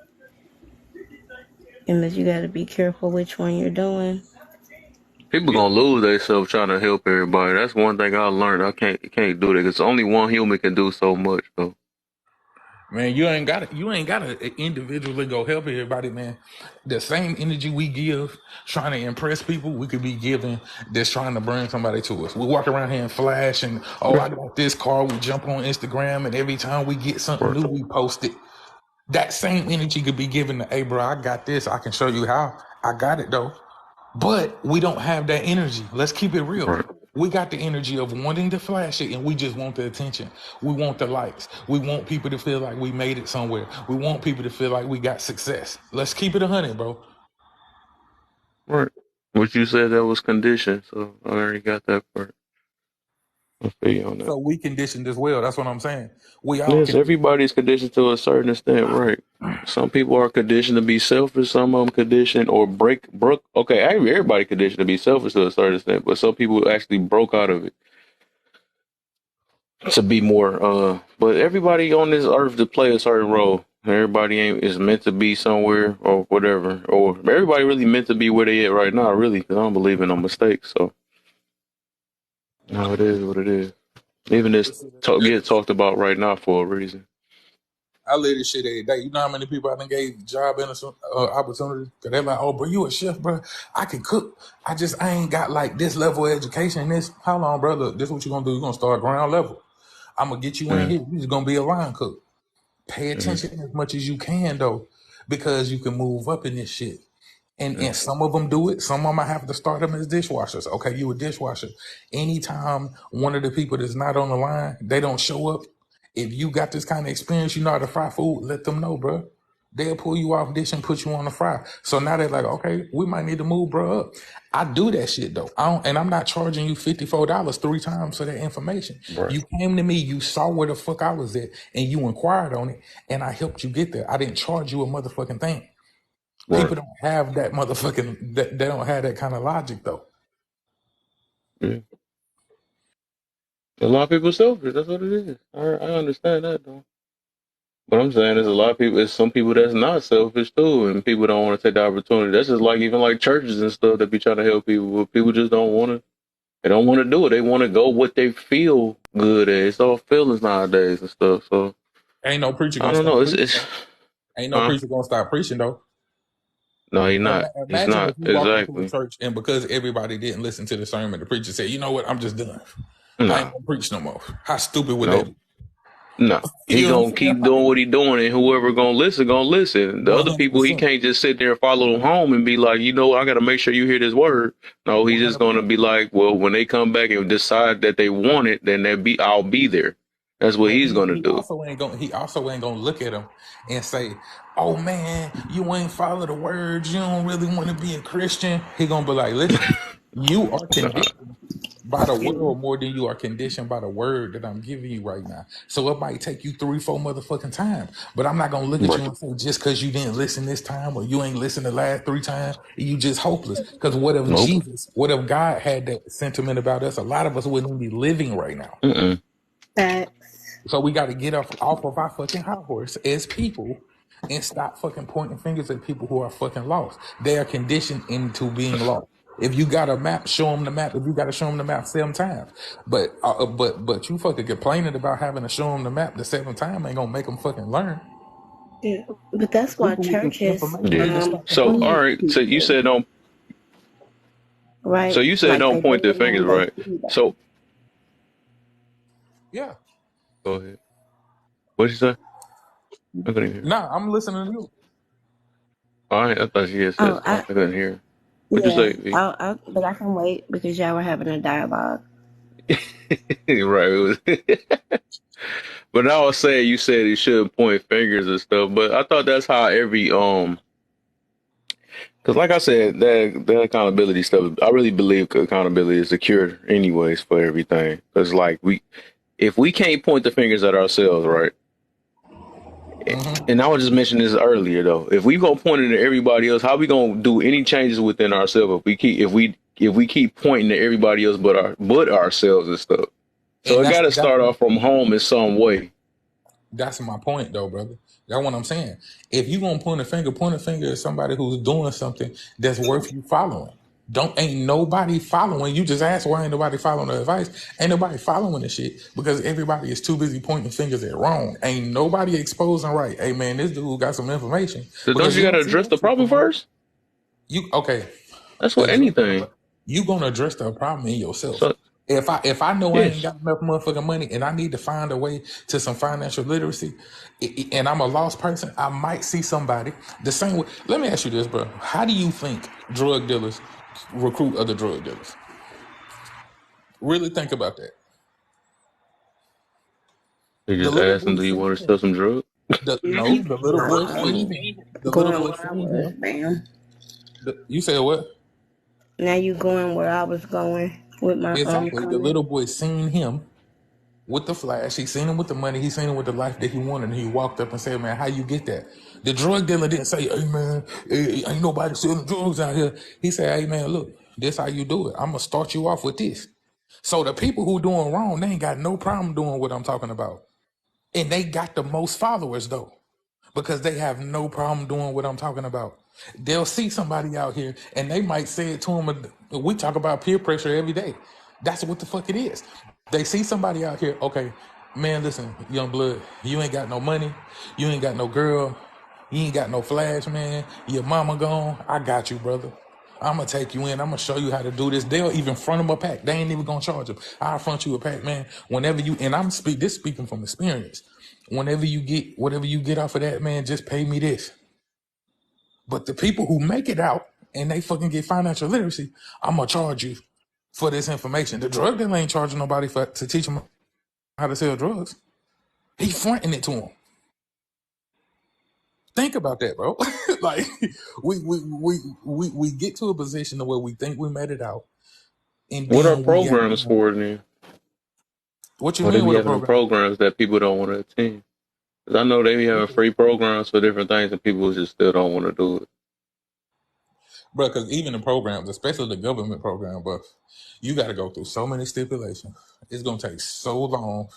and that you got to be careful which one you're doing? People Yeah. gonna lose themselves trying to help everybody. That's one thing I learned. I can't do that because only one human can do so much. So Man, you ain't gotta individually go help everybody, man. The same energy we give trying to impress people, we could be giving that's trying to bring somebody to us. We walk around here and flash and I got this car, we jump on Instagram, and every time we get something Right. new, we post it. That same energy could be given to, hey bro, I got this. I can show you how. I got it though. But we don't have that energy. Let's keep it real. Right. We got the energy of wanting to flash it, and we just want the attention. We want the likes. We want people to feel like we made it somewhere. We want people to feel like we got success. Let's keep it 100, bro. Right. What you said that was conditioned, so I already got that part. I feel you on that. So we conditioned as well. That's what I'm saying. We all Yes, conditioned. everybody's conditioned to a certain extent, right? Some people are conditioned to be selfish. Some of them conditioned or broke. Okay, everybody conditioned to be selfish to a certain extent, but some people actually broke out of it to be more. But everybody on this earth to play a certain role. Everybody ain't is meant to be somewhere or whatever, or everybody really meant to be where they at right now, really, because I don't believe in no mistakes. So no, it is what it is. Even this get talked about right now for a reason. I live this shit every day. You know how many people I done gave job opportunities? Cause they're like, oh, bro, you a chef, bro. I can cook. I ain't got like this level of education. This, how long, bro? Look, this is what you're gonna do. You're gonna start ground level. I'm gonna get you in Mm, here. You're just gonna be a line cook. Pay mm, attention as much as you can, though, because you can move up in this shit. And mm, some of them do it. Some of them I have to start them as dishwashers. Okay, you a dishwasher. Anytime one of the people that's not on the line, they don't show up. If you got this kind of experience, you know how to fry food, let them know, bro. They'll pull you off dish and put you on the fry. So now they're like, okay, we might need to move bro up. I do that shit though. And I'm not charging you $54 3 times for that information. right, You came to me, you saw where the fuck I was at, and you inquired on it, and I helped you get there. I didn't charge you a motherfucking thing. right. People don't have that motherfucking, they don't have that kind of logic though. Yeah. A lot of people selfish. That's what it is. I understand that though. But I'm saying there's a lot of people. There's some people that's not selfish too, and people don't want to take the opportunity. That's just like even like churches and stuff that be trying to help people, but people just don't want to. They don't want to do it. They want to go what they feel good at. It's all feelings nowadays and stuff. So Ain't no preacher I gonna don't stop know. preaching It's though. Ain't no huh? preacher gonna stop preaching though. No, he's not. He's Imagine if not you walked into a exactly. church and because everybody didn't listen to the sermon, the preacher said, you know what, I'm just done. I ain't Nah, gonna preach no more. How stupid would that nope. be? No, he You know gonna what I'm saying? keep doing what he doing, and whoever gonna listen, gonna listen. The other people, he 100%. can't just sit there and follow them home and be like, you know, I got to make sure you hear this word. No, he's just gonna 100%. be like, well, when they come back and decide that they want it, then I'll be there. That's what But he's gonna do. he also ain't gonna look at him and say, oh man, you ain't follow the words, you don't really want to be a Christian. He gonna be like, listen, you are Nah, conditioned by the world more than you are conditioned by the word that I'm giving you right now. So it might take you 3, 4 motherfucking times. But I'm not gonna look at you right. and say just because you didn't listen this time or you ain't listened the last 3 times, you just hopeless. Because Nope. what if God had that sentiment about us? A lot of us wouldn't be living right now. Mm-mm. Facts. So we got to get off of our fucking high horse as people and stop fucking pointing fingers at people who are fucking lost. They are conditioned into being lost. If you got a map, show them the map. If you got to show them the map 7 times, but you fucking complaining about having to show them the map the 7th time ain't gonna make them fucking learn. Yeah. But that's why People with this churches information need Yeah. to stop So complaining. all feed right. people, So right? you said Like don't they point bring their them fingers, in, they right? feed them. So Yeah, go ahead. What'd you say? I couldn't hear. nah, I'm listening to you. All right. I thought she had said Oh, something. I couldn't hear. What'd you yeah. say, V? But I can wait because y'all were having a dialogue. Right. It was. But I was saying you said you shouldn't point fingers and stuff, but I thought that's how every because like I said, that accountability stuff. I really believe accountability is the cure, anyways, for everything. Because like if we can't point the fingers at ourselves, right? Hmm. And I was just mentioning this earlier though. If we gonna point it at everybody else, how we gonna do any changes within ourselves if we keep pointing at everybody else but ourselves and stuff? So And it got to start off from home in some way. that's my point, though, brother. That's what I'm saying. If you gonna point a finger at somebody who's doing something that's worth you following. Ain't nobody following. You just asked why ain't nobody following the advice. Ain't nobody following the shit because everybody is too busy pointing fingers at wrong. Ain't nobody exposing right. Hey man, this dude got some information So don't because you you got to don't see address that the shit problem promoted. first? You okay? That's with anything. You gonna address the problem in yourself. So If I know I ain't yes, got enough motherfucking money and I need to find a way to some financial literacy, and I'm a lost person, I might see somebody the same way. Let me ask you this, bro. How do you think drug dealers recruit other drug dealers? Really think about that. you The just little ask them, boy do you seen want to him. sell some drugs? Now No, you the little boy seen him. The little going boy where I seen was, him. bam. You said what? Now you going where I was going with my Exactly. The comment. little boy seen him with the flash. He seen him with the money. He seen him with the life that he wanted. And he walked up and said, "Man, how you get that?" The drug dealer didn't say, "Hey man, ain't nobody selling drugs out here." He said, "Hey man, look, this how you do it. I'm gonna start you off with this." So the people who doing wrong, they ain't got no problem doing what I'm talking about, and they got the most followers though, because they have no problem doing what I'm talking about. They'll see somebody out here and they might say it to them. We talk about peer pressure every day. That's what the fuck it is. They see somebody out here, okay, man, listen, young blood, you ain't got no money, you ain't got no girl, you ain't got no flash, man. Your mama gone. I got you, brother. I'm gonna take you in. I'm gonna show you how to do this. They'll even front them a pack. They ain't even gonna charge them. I'll front you a pack, man. Whenever you and speaking from experience. Whenever you get whatever you get off of that, man, just pay me this. But the people who make it out and they fucking get financial literacy, I'm gonna charge you for this information. The drug dealer ain't charging nobody to teach them how to sell drugs. He fronting it to them. Think about that, bro. Like we get to a position where we think we made it out, and What are then we act. programs for then? What you Or they mean be with a having program, programs that people don't want to attend? 'Cause I know they be having free programs for different things, and people just still don't want to do it. bro? Because even the programs, especially the government program, bro, you got to go through so many stipulations. It's gonna take so long.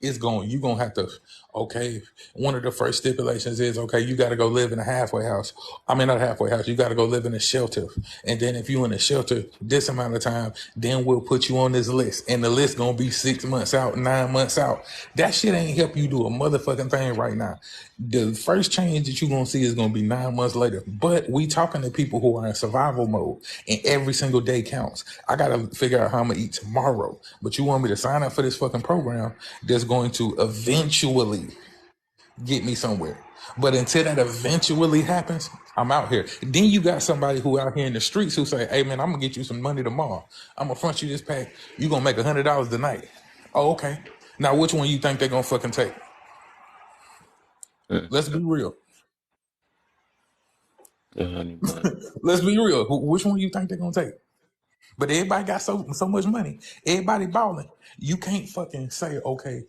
You gonna have to. Okay, one of the first stipulations is okay. You got to go live in a halfway house. I mean, not a halfway house. You got to go live in a shelter, and then if you in a shelter this amount of time, then we'll put you on this list, and the list gonna be 6 months out, 9 months out. That shit ain't help you do a motherfucking thing right now. The first change that you gonna see is gonna be 9 months later. But we talking to people who are in survival mode, and every single day counts. I gotta figure out how I'm gonna eat tomorrow. But you want me to sign up for this fucking program that's going to eventually get me somewhere. But until that eventually happens, I'm out here. Then you got somebody who out here in the streets who say, "Hey man, I'm gonna get you some money tomorrow. I'm gonna front you this pack. You gonna make $100 tonight." Oh, okay. Now which one you think they're gonna fucking take? Mm. Let's be real. Yeah, honey bun. Let's be real. Which one you think they're gonna take? But everybody got so much money. Everybody balling. You can't fucking say, okay,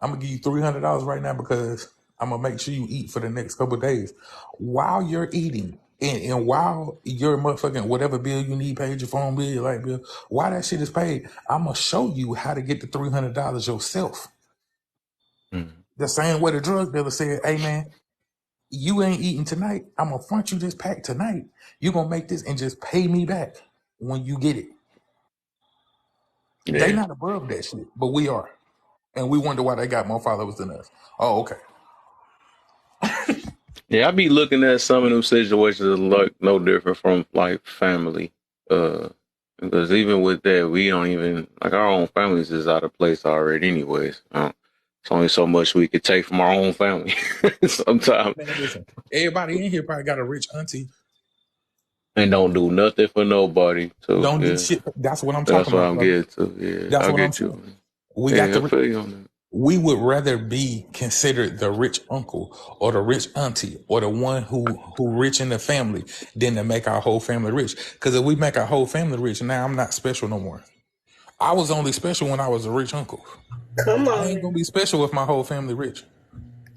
I'm gonna give you $300 right now because I'm gonna make sure you eat for the next couple of days. While you're eating and while your motherfucking whatever bill you need paid, your phone bill, your light bill, while that shit is paid, I'm gonna show you how to get the $300 yourself. Mm. The same way the drug dealer said, "Hey man, you ain't eating tonight. I'm gonna front you this pack tonight. You gonna make this and just pay me back when you get it." They Yeah. not above that shit, but we are. And we wonder why they got more followers than us. Oh, okay. Yeah, I be looking at some of them situations as like no different from like family. Because even with that, we don't even like our own families is out of place already. Anyways, it's only so much we could take from our own family. Sometimes Man, listen. Everybody in here probably got a rich auntie. and don't do nothing for nobody. So Don't do yeah, shit. That's what I'm that's talking what about, I'm brother. getting to. Yeah, That's I what I'm get saying. you. We got Yeah, I the. feel you on that. We would rather be considered the rich uncle or the rich auntie or the one who rich in the family than to make our whole family rich. Because if we make our whole family rich, now I'm not special no more. I was only special when I was a rich uncle. Come I ain't on. gonna be special if my whole family rich.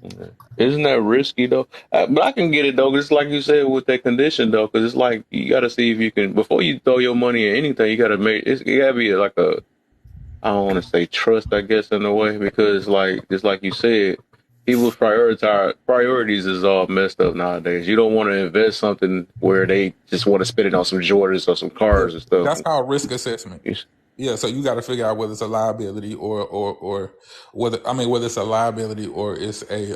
Yeah. Isn't that risky though? But I can get it though. 'Cause it's like you said with that condition though, because it's like you got to see if you can before you throw your money at anything. You got to make it got to be like a I don't want to say trust, I guess in a way, because like just like you said, people's priorities is all messed up nowadays. You don't want to invest something where they just want to spend it on some Jordans or some Yeah, cars and stuff. that's called risk assessment. Yeah, so you got to figure out whether it's a liability or whether it's a liability or it's a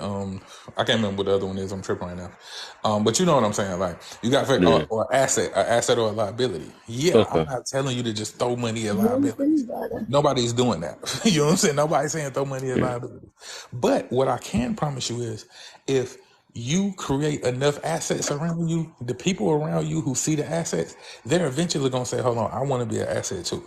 I can't remember what the other one is. I'm tripping right now. But you know what I'm saying. Like you got to figure Yeah. or asset or a liability. Yeah, I'm Okay. not telling you to just throw money at Really liabilities. better. Nobody's doing that. You know what I'm saying? Nobody's saying throw money at Yeah. liabilities. But what I can promise you is if you create enough assets around you, the people around you who see the assets, they're eventually gonna say, "Hold on, I want to be an asset too."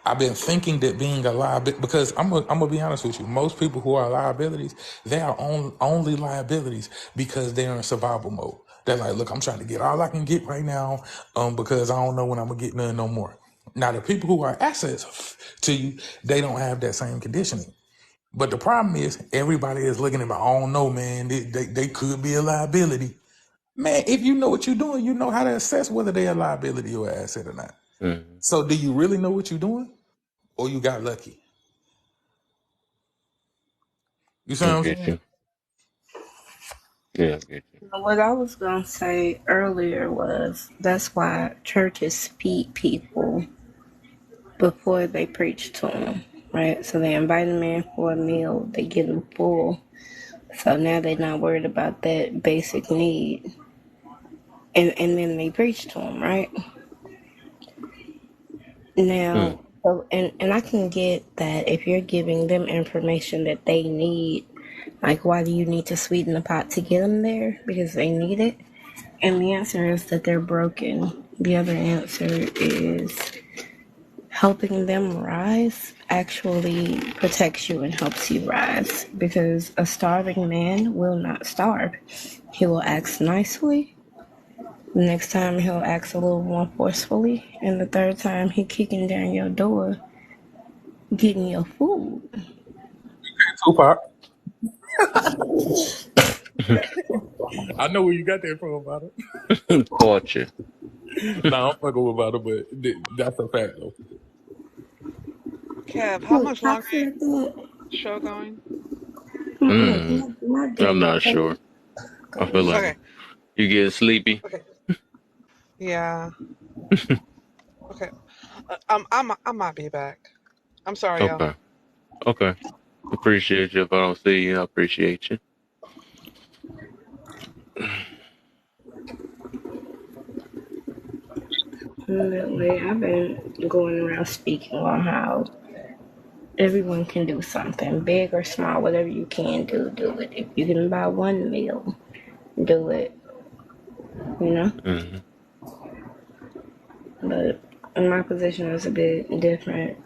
I've been thinking that being a liability, because I'm gonna be honest with you, most people who are liabilities, they are only liabilities because they're in survival mode. They're like, look, I'm trying to get all I can get right now, because I don't know when I'm gonna get none no more. Now, the people who are assets to you, they don't have that same conditioning. But the problem is, everybody is looking at me, I don't know, man, they could be a liability. Man, if you know what you're doing, you know how to assess whether they're a liability or an asset or not. Mm-hmm. So do you really know what you're doing? Or you got lucky? You see I what I'm get saying? you. Yeah, I get you. What I was gonna say earlier was that's why churches feed people before they preach to them, right? So they invite them in for a meal, they get them full, so now they're not worried about that basic need, and then they preach to them, right? Mm. Now, so, and I can get that if you're giving them information that they need, like why do you need to sweeten the pot to get them there? Because they need it. And the answer is that they're broken. The other answer is helping them rise actually protects you and helps you rise. Because a starving man will not starve. He will ask nicely. The next time he'll ask a little more forcefully. And the third time he kicking down your door, getting your food. Tupac. I know where you got that from about Culture. it. Nah, I'm fucking with about it, but that's a fact though. Kev, how Look, much I longer said that. is the show going? Mm. Not I'm dead yet. not sure. I feel Goes. like Okay, you getting sleepy. okay, yeah, okay. I might be back. I'm sorry, y'all. Okay. Okay. Appreciate you. If I don't see you, I appreciate you. Lately, I've been going around speaking on how everyone can do something, big or small, whatever you can do, do it. If you can buy one meal, do it, you know? Mm-hmm. But my position is a bit different.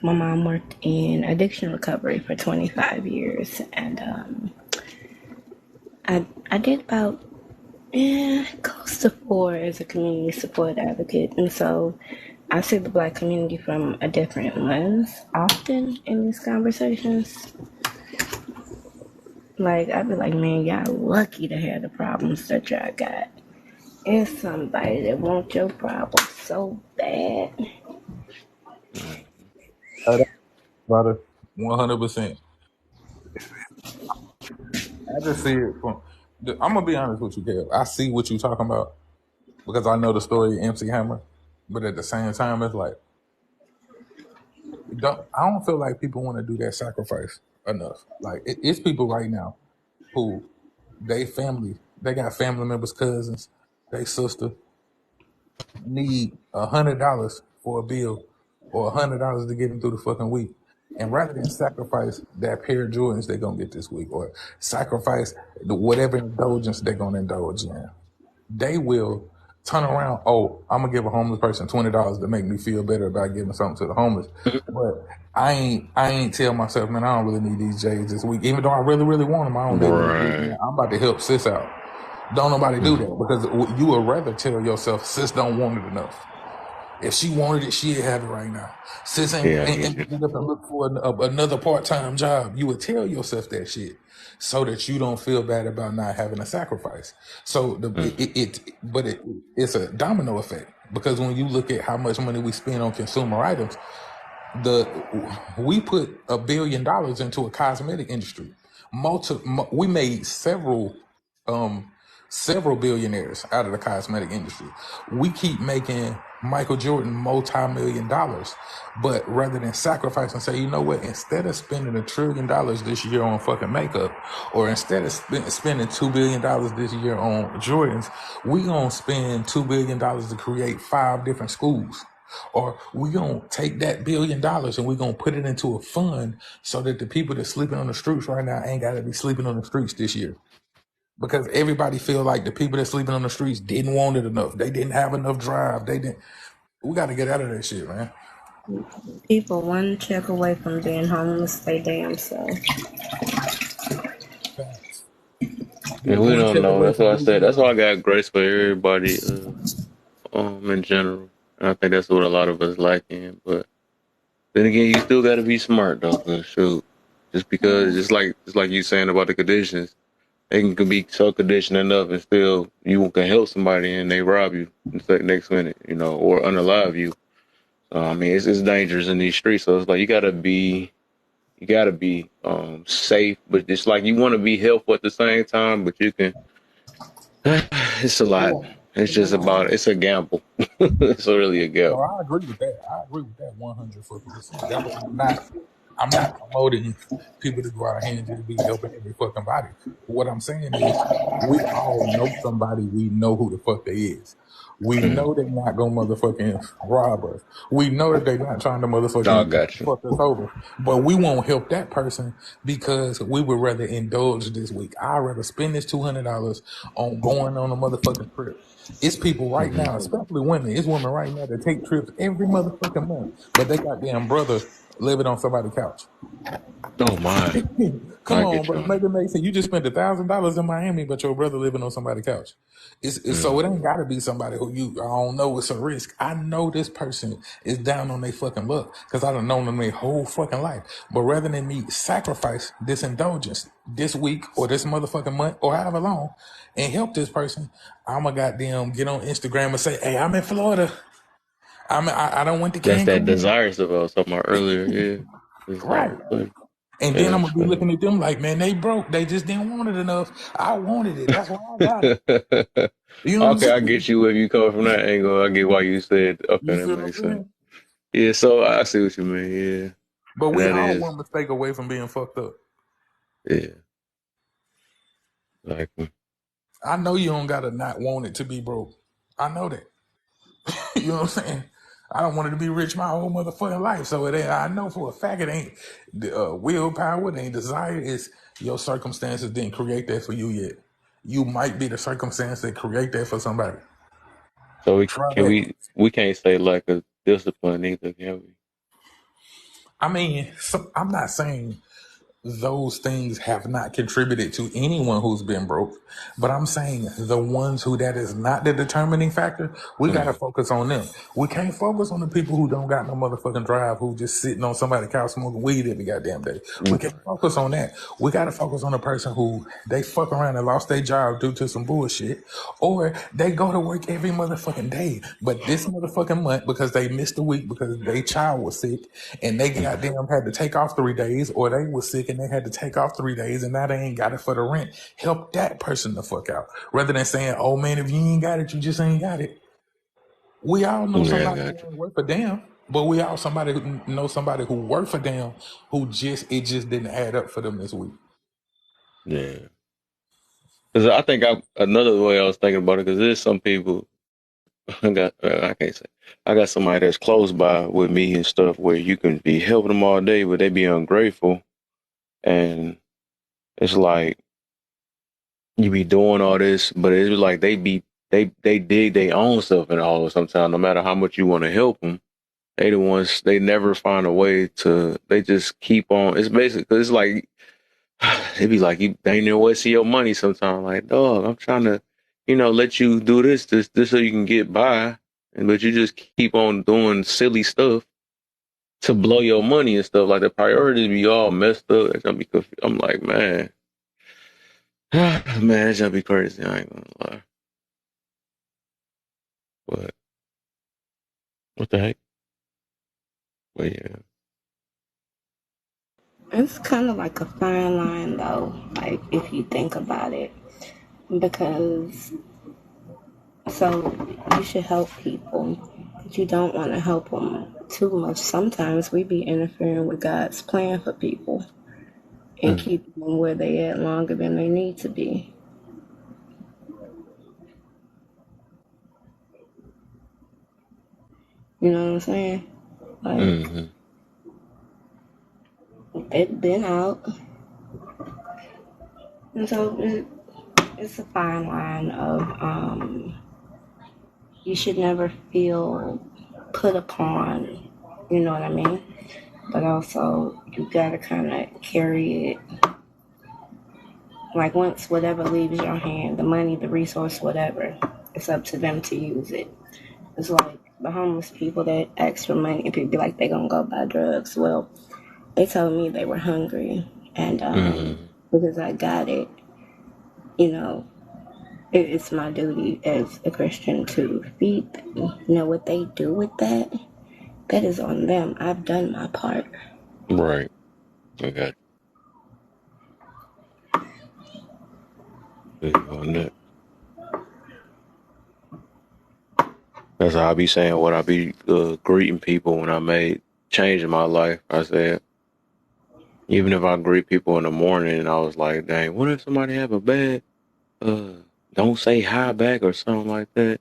My mom worked in addiction recovery for 25 years, and I did about close to 4 as a community support advocate, and so I see the black community from a different lens often in these conversations. Like, I'd be like, man, y'all lucky to have the problems that y'all got. It's somebody that wants your problem so bad. About it. 100%. I just see it from. I'm gonna be honest with you, Kev. I see what you're talking about because I know the story of MC Hammer, but at the same time, it's like I don't feel like people want to do that sacrifice enough. Like it's people right now who they got family members, cousins, they sister need $100 for a bill or $100 to get them through the fucking week. And rather than sacrifice that pair of Jordans they're gonna get this week, or sacrifice whatever indulgence they're gonna indulge in, they will turn around. Oh, I'm gonna give a homeless person $20 to make me feel better about giving something to the homeless. But I ain't tell myself, man, I don't really need these J's this week. Even though I really, really want them, I don't need them this week, man. Right. I'm about to help sis out. Don't nobody do Mm-hmm. that because you would rather tell yourself, sis don't want it enough. If she wanted it, she'd have it right now. Sis Yeah, I ain't get you. get up and look for another part-time job. You would tell yourself that shit so that you don't feel bad about not having a sacrifice. So Mm-hmm. it's a domino effect because when you look at how much money we spend on consumer items, We put $1 billion into a cosmetic industry. We made several billionaires out of the cosmetic industry. We keep making Michael Jordan multi-million dollars, but rather than sacrifice and say, you know what, instead of spending $1 trillion this year on fucking makeup, or instead of spending $2 billion this year on Jordans, we gonna spend $2 billion to create 5 different schools. Or we gonna take that $1 billion and we gonna put it into a fund so that the people that's sleeping on the streets right now ain't gotta be sleeping on the streets this year. Because everybody feel like the people that's sleeping on the streets didn't want it enough. They didn't have enough drive. They didn't. We got to get out of that shit, man. People one check away from being homeless, they damn so. Facts. And People we one don't check know. away That's why from I losing said. their That's why I life. got grace for everybody. In general, and I think that's what a lot of us lack in. But then again, you still got to be smart though. Cause shoot, just because, just like you saying about the conditions, they can be so conditioned enough, and still you can help somebody and they rob you next minute, or unalive you. So I mean, it's dangerous in these streets. So it's like you gotta be safe, but it's like you want to be helpful at the same time, but you can. It's a lot. It's just it's a gamble. It's really a No, gamble. I agree with that. I agree with that 100%. That's why I'm not promoting people to go out here and just be helping every fucking body. What I'm saying is, we all know somebody. We know who the fuck they is. We Mm. know they're not gonna motherfucking rob us. We know that they're not trying to I motherfucking got you. fuck us over. But we won't help that person because we would rather indulge this week. I'd rather spend this $200 on going on a motherfucking trip. It's people right Hmm. now, especially women. It's women right now that take trips every motherfucking month, but they got damn brother living on somebody's couch. Oh my, Come I on, get you bro. on Make it make sense. You just spent $1,000 in Miami, but your brother living on somebody's couch. So that. it ain't gotta be somebody who I don't know. It's a risk. I know this person is down on their fucking luck because I done known them their whole fucking life. But rather than me sacrifice this indulgence this week or this motherfucking month or however long and help this person, I'ma goddamn get on Instagram and say, "Hey, I'm in Florida. I don't went to That's that Cancun." desire stuff I was talking about earlier. Yeah, Right. desire. But And yeah, then I'm that's gonna be true. looking at them like, man, they broke. They just didn't want it enough. I wanted it. That's why I got it. You know what I'm Okay, I saying? get you if you come from that angle. I get why you said. Okay, You that feel what I'm makes sense. saying? Yeah, so I see what you mean. Yeah, But and we that all is. one mistake away from being fucked up. Yeah, like I know you don't gotta not want it to be broke. I know that. You know what I'm saying? I don't want it to be rich my whole motherfucking life. So it ain't. I know for a fact it ain't the willpower. It ain't desire. It's your circumstances didn't create that for you yet. You might be the circumstance that create that for somebody. so. We Try can that. we can't say lack of discipline either, can we? I mean, I'm not saying those things have not contributed to anyone who's been broke. But I'm saying the ones who that is not the determining factor, we gotta Mm. focus on them. We can't focus on the people who don't got no motherfucking drive, who just sitting on somebody's couch smoking weed every goddamn day. We can't focus on that. We gotta focus on the person who they fuck around and lost their job due to some bullshit, or they go to work every motherfucking day. But this motherfucking month, because they missed a week because their child was sick and they goddamn had to take off 3 days, or they was sick and they had to take off 3 days and now they ain't got it for the rent. Help that person the fuck out. Rather than saying, oh man, if you ain't got it, you just ain't got it. We all know Yeah, I somebody got who ain't worth a damn, but we all somebody who know somebody who worth a damn who just didn't add up for them this week. you. Yeah, because I think another way I was thinking about it because there's some people I can't say I got somebody that's close by with me and stuff where you can be helping them all day, but they be ungrateful, and it's like you be doing all this, but it's like they dig their own stuff in all sometimes. No matter how much you want to help them, they never find a way to. They just keep on. It's basically 'cause it's like they be like you. They ain't no way to see your money sometimes. Like dog, I'm trying to, let you do this so you can get by, and but you just keep on doing silly stuff to blow your money and stuff. Like the priorities be all messed up. It's gonna be I'm like, man, man, it's gonna be crazy. I ain't gonna lie, but what the heck? But yeah. It's kind of like a fine line, though, like if you think about it, because so you should help people, but you don't want to help them too much. Sometimes we be interfering with God's plan for people and Mm. keeping them where they at longer than they need to be. You know what I'm saying? Like, Mm-hmm. they've been out, and so it's a fine line of you should never feel put upon, you know what I mean? But also, you gotta kind of carry it. Like, once whatever leaves your hand, the money, the resource, whatever, it's up to them to use it. It's like the homeless people that ask for money and people be like, they gonna go buy drugs. Well, they told me they were hungry, and Mm-hmm. because I got it, you know, it's my duty as a Christian to feed them. You know what they do with that? That is on them. I've done my part. Right. I got you on that. That's how I be saying what I be greeting people when I made change in my life. I said, even if I greet people in the morning and I was like, dang, what if somebody have a bad, uh, don't say hi back or something like that?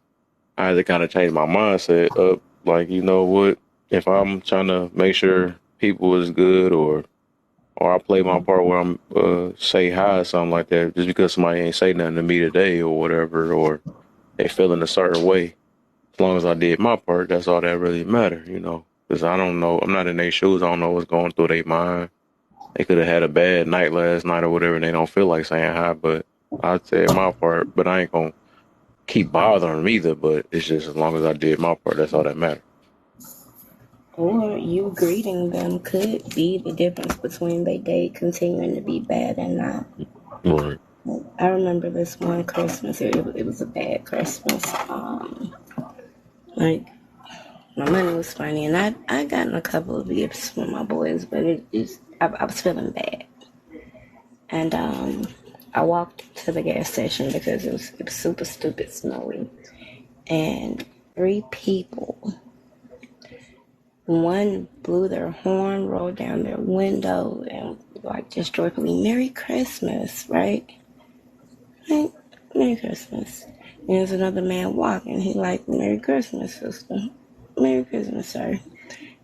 I had to kind of change my mindset up. Like, you know what? If I'm trying to make sure people is good or I play my part where I'm say hi or something like that, just because somebody ain't say nothing to me today or whatever, or they feeling a certain way. As long as I did my part, that's all that really matter, you know. Because I don't know, I'm not in their shoes. I don't know what's going through their mind. They could have had a bad night last night or whatever, and they don't feel like saying hi. But I said my part, but I ain't gonna keep bothering them either. But it's just as long as I did my part, that's all that matters. Or you greeting them could be the difference between their day continuing to be bad and not. Right. I remember this one Christmas. It was a bad Christmas. Like, my money was funny, and I gotten a couple of gifts from my boys, but I was feeling bad, and I walked to the gas station because it was super stupid snowy, and three people. One blew their horn, rolled down their window, and like just joyfully, "Merry Christmas," right? Like, "Merry Christmas." And there's another man walking. He like, "Merry Christmas, sister. Merry Christmas, sir."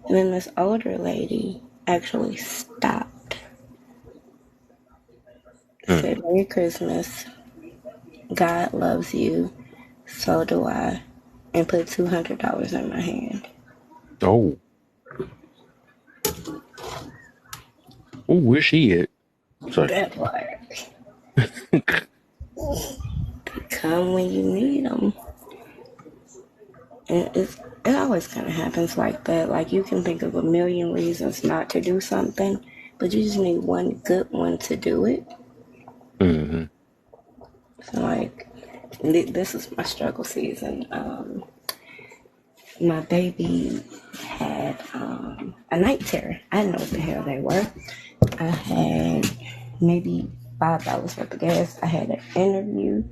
And then this older lady actually stopped, Mm. said, "Merry Christmas. God loves you. So do I." And put $200 in my hand. Oh, where's she at? Sorry. That part. Come when you need them. And it always kind of happens like that. Like, you can think of a million reasons not to do something, but you just need one good one to do it. Mm-hmm. So, like, this is my struggle season. My baby had a night terror. I didn't know what the hell they were. I had maybe $5 worth of gas. I had an interview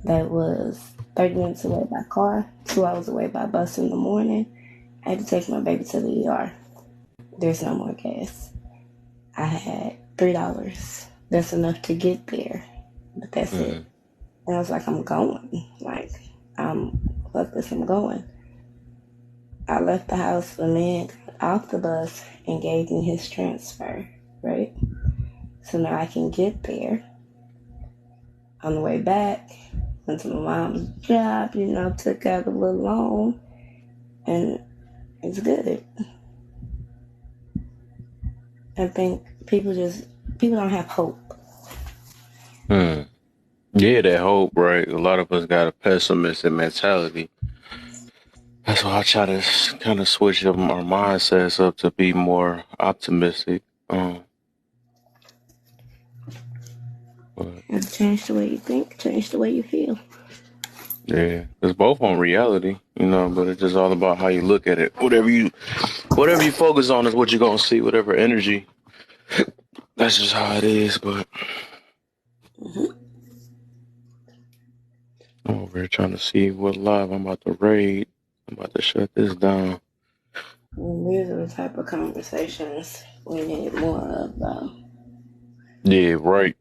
that was 30 minutes away by car, 2 hours away by bus in the morning. I had to take my baby to the ER. There's no more gas. I had $3. That's enough to get there, but that's it. Mm-hmm. And I was like, I'm going. Like, fuck this, I'm going. I left the house. The man got off the bus and gave me his transfer, right? So now I can get there. On the way back, went to my mom's job, took out a little loan, and it's good. I think people don't have hope. Mm. Yeah, that hope, right? A lot of us got a pessimistic mentality. That's why I try to kind of switch up our mindsets up to be more optimistic. But And change the way you think, change the way you feel. yeah, it's both on reality, you know. But it's just all about how you look at it. Whatever you focus on is what you're gonna see. Whatever energy that's just how it is. But I'm over here trying to see what live I'm about to raid. I'm about to shut this down. These are the type of conversations we need more of, though. Yeah, right.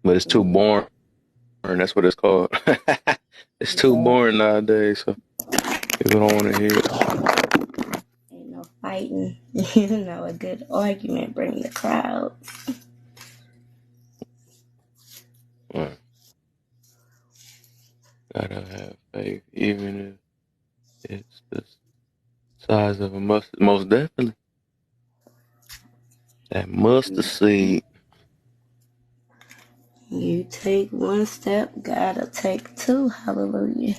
But it's too boring. That's what it's called. It's too boring nowadays. So people don't want to hear it. Ain't no fighting. You know, a good argument bring the crowd. Gotta have faith, even if it's the size of a mustard. Most definitely. That mustard seed. You take one step, gotta take two. Hallelujah.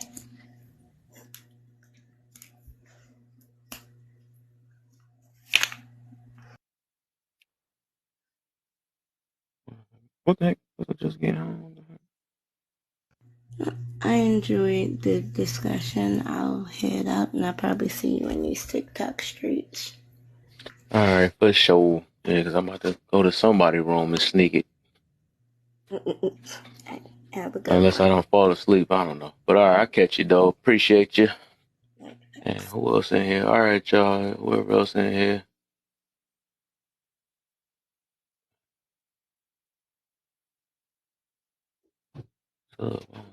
What the heck? Was I just getting home? I enjoyed the discussion. I'll head out and I'll probably see you in these TikTok streets. All right, for sure. Yeah, because I'm about to go to somebody's room and sneak it. Have a good Unless I one. don't fall asleep. I don't know. But all right, I'll catch you, though. Appreciate you. And who else in here? All right, y'all. Whoever else in here. What's up?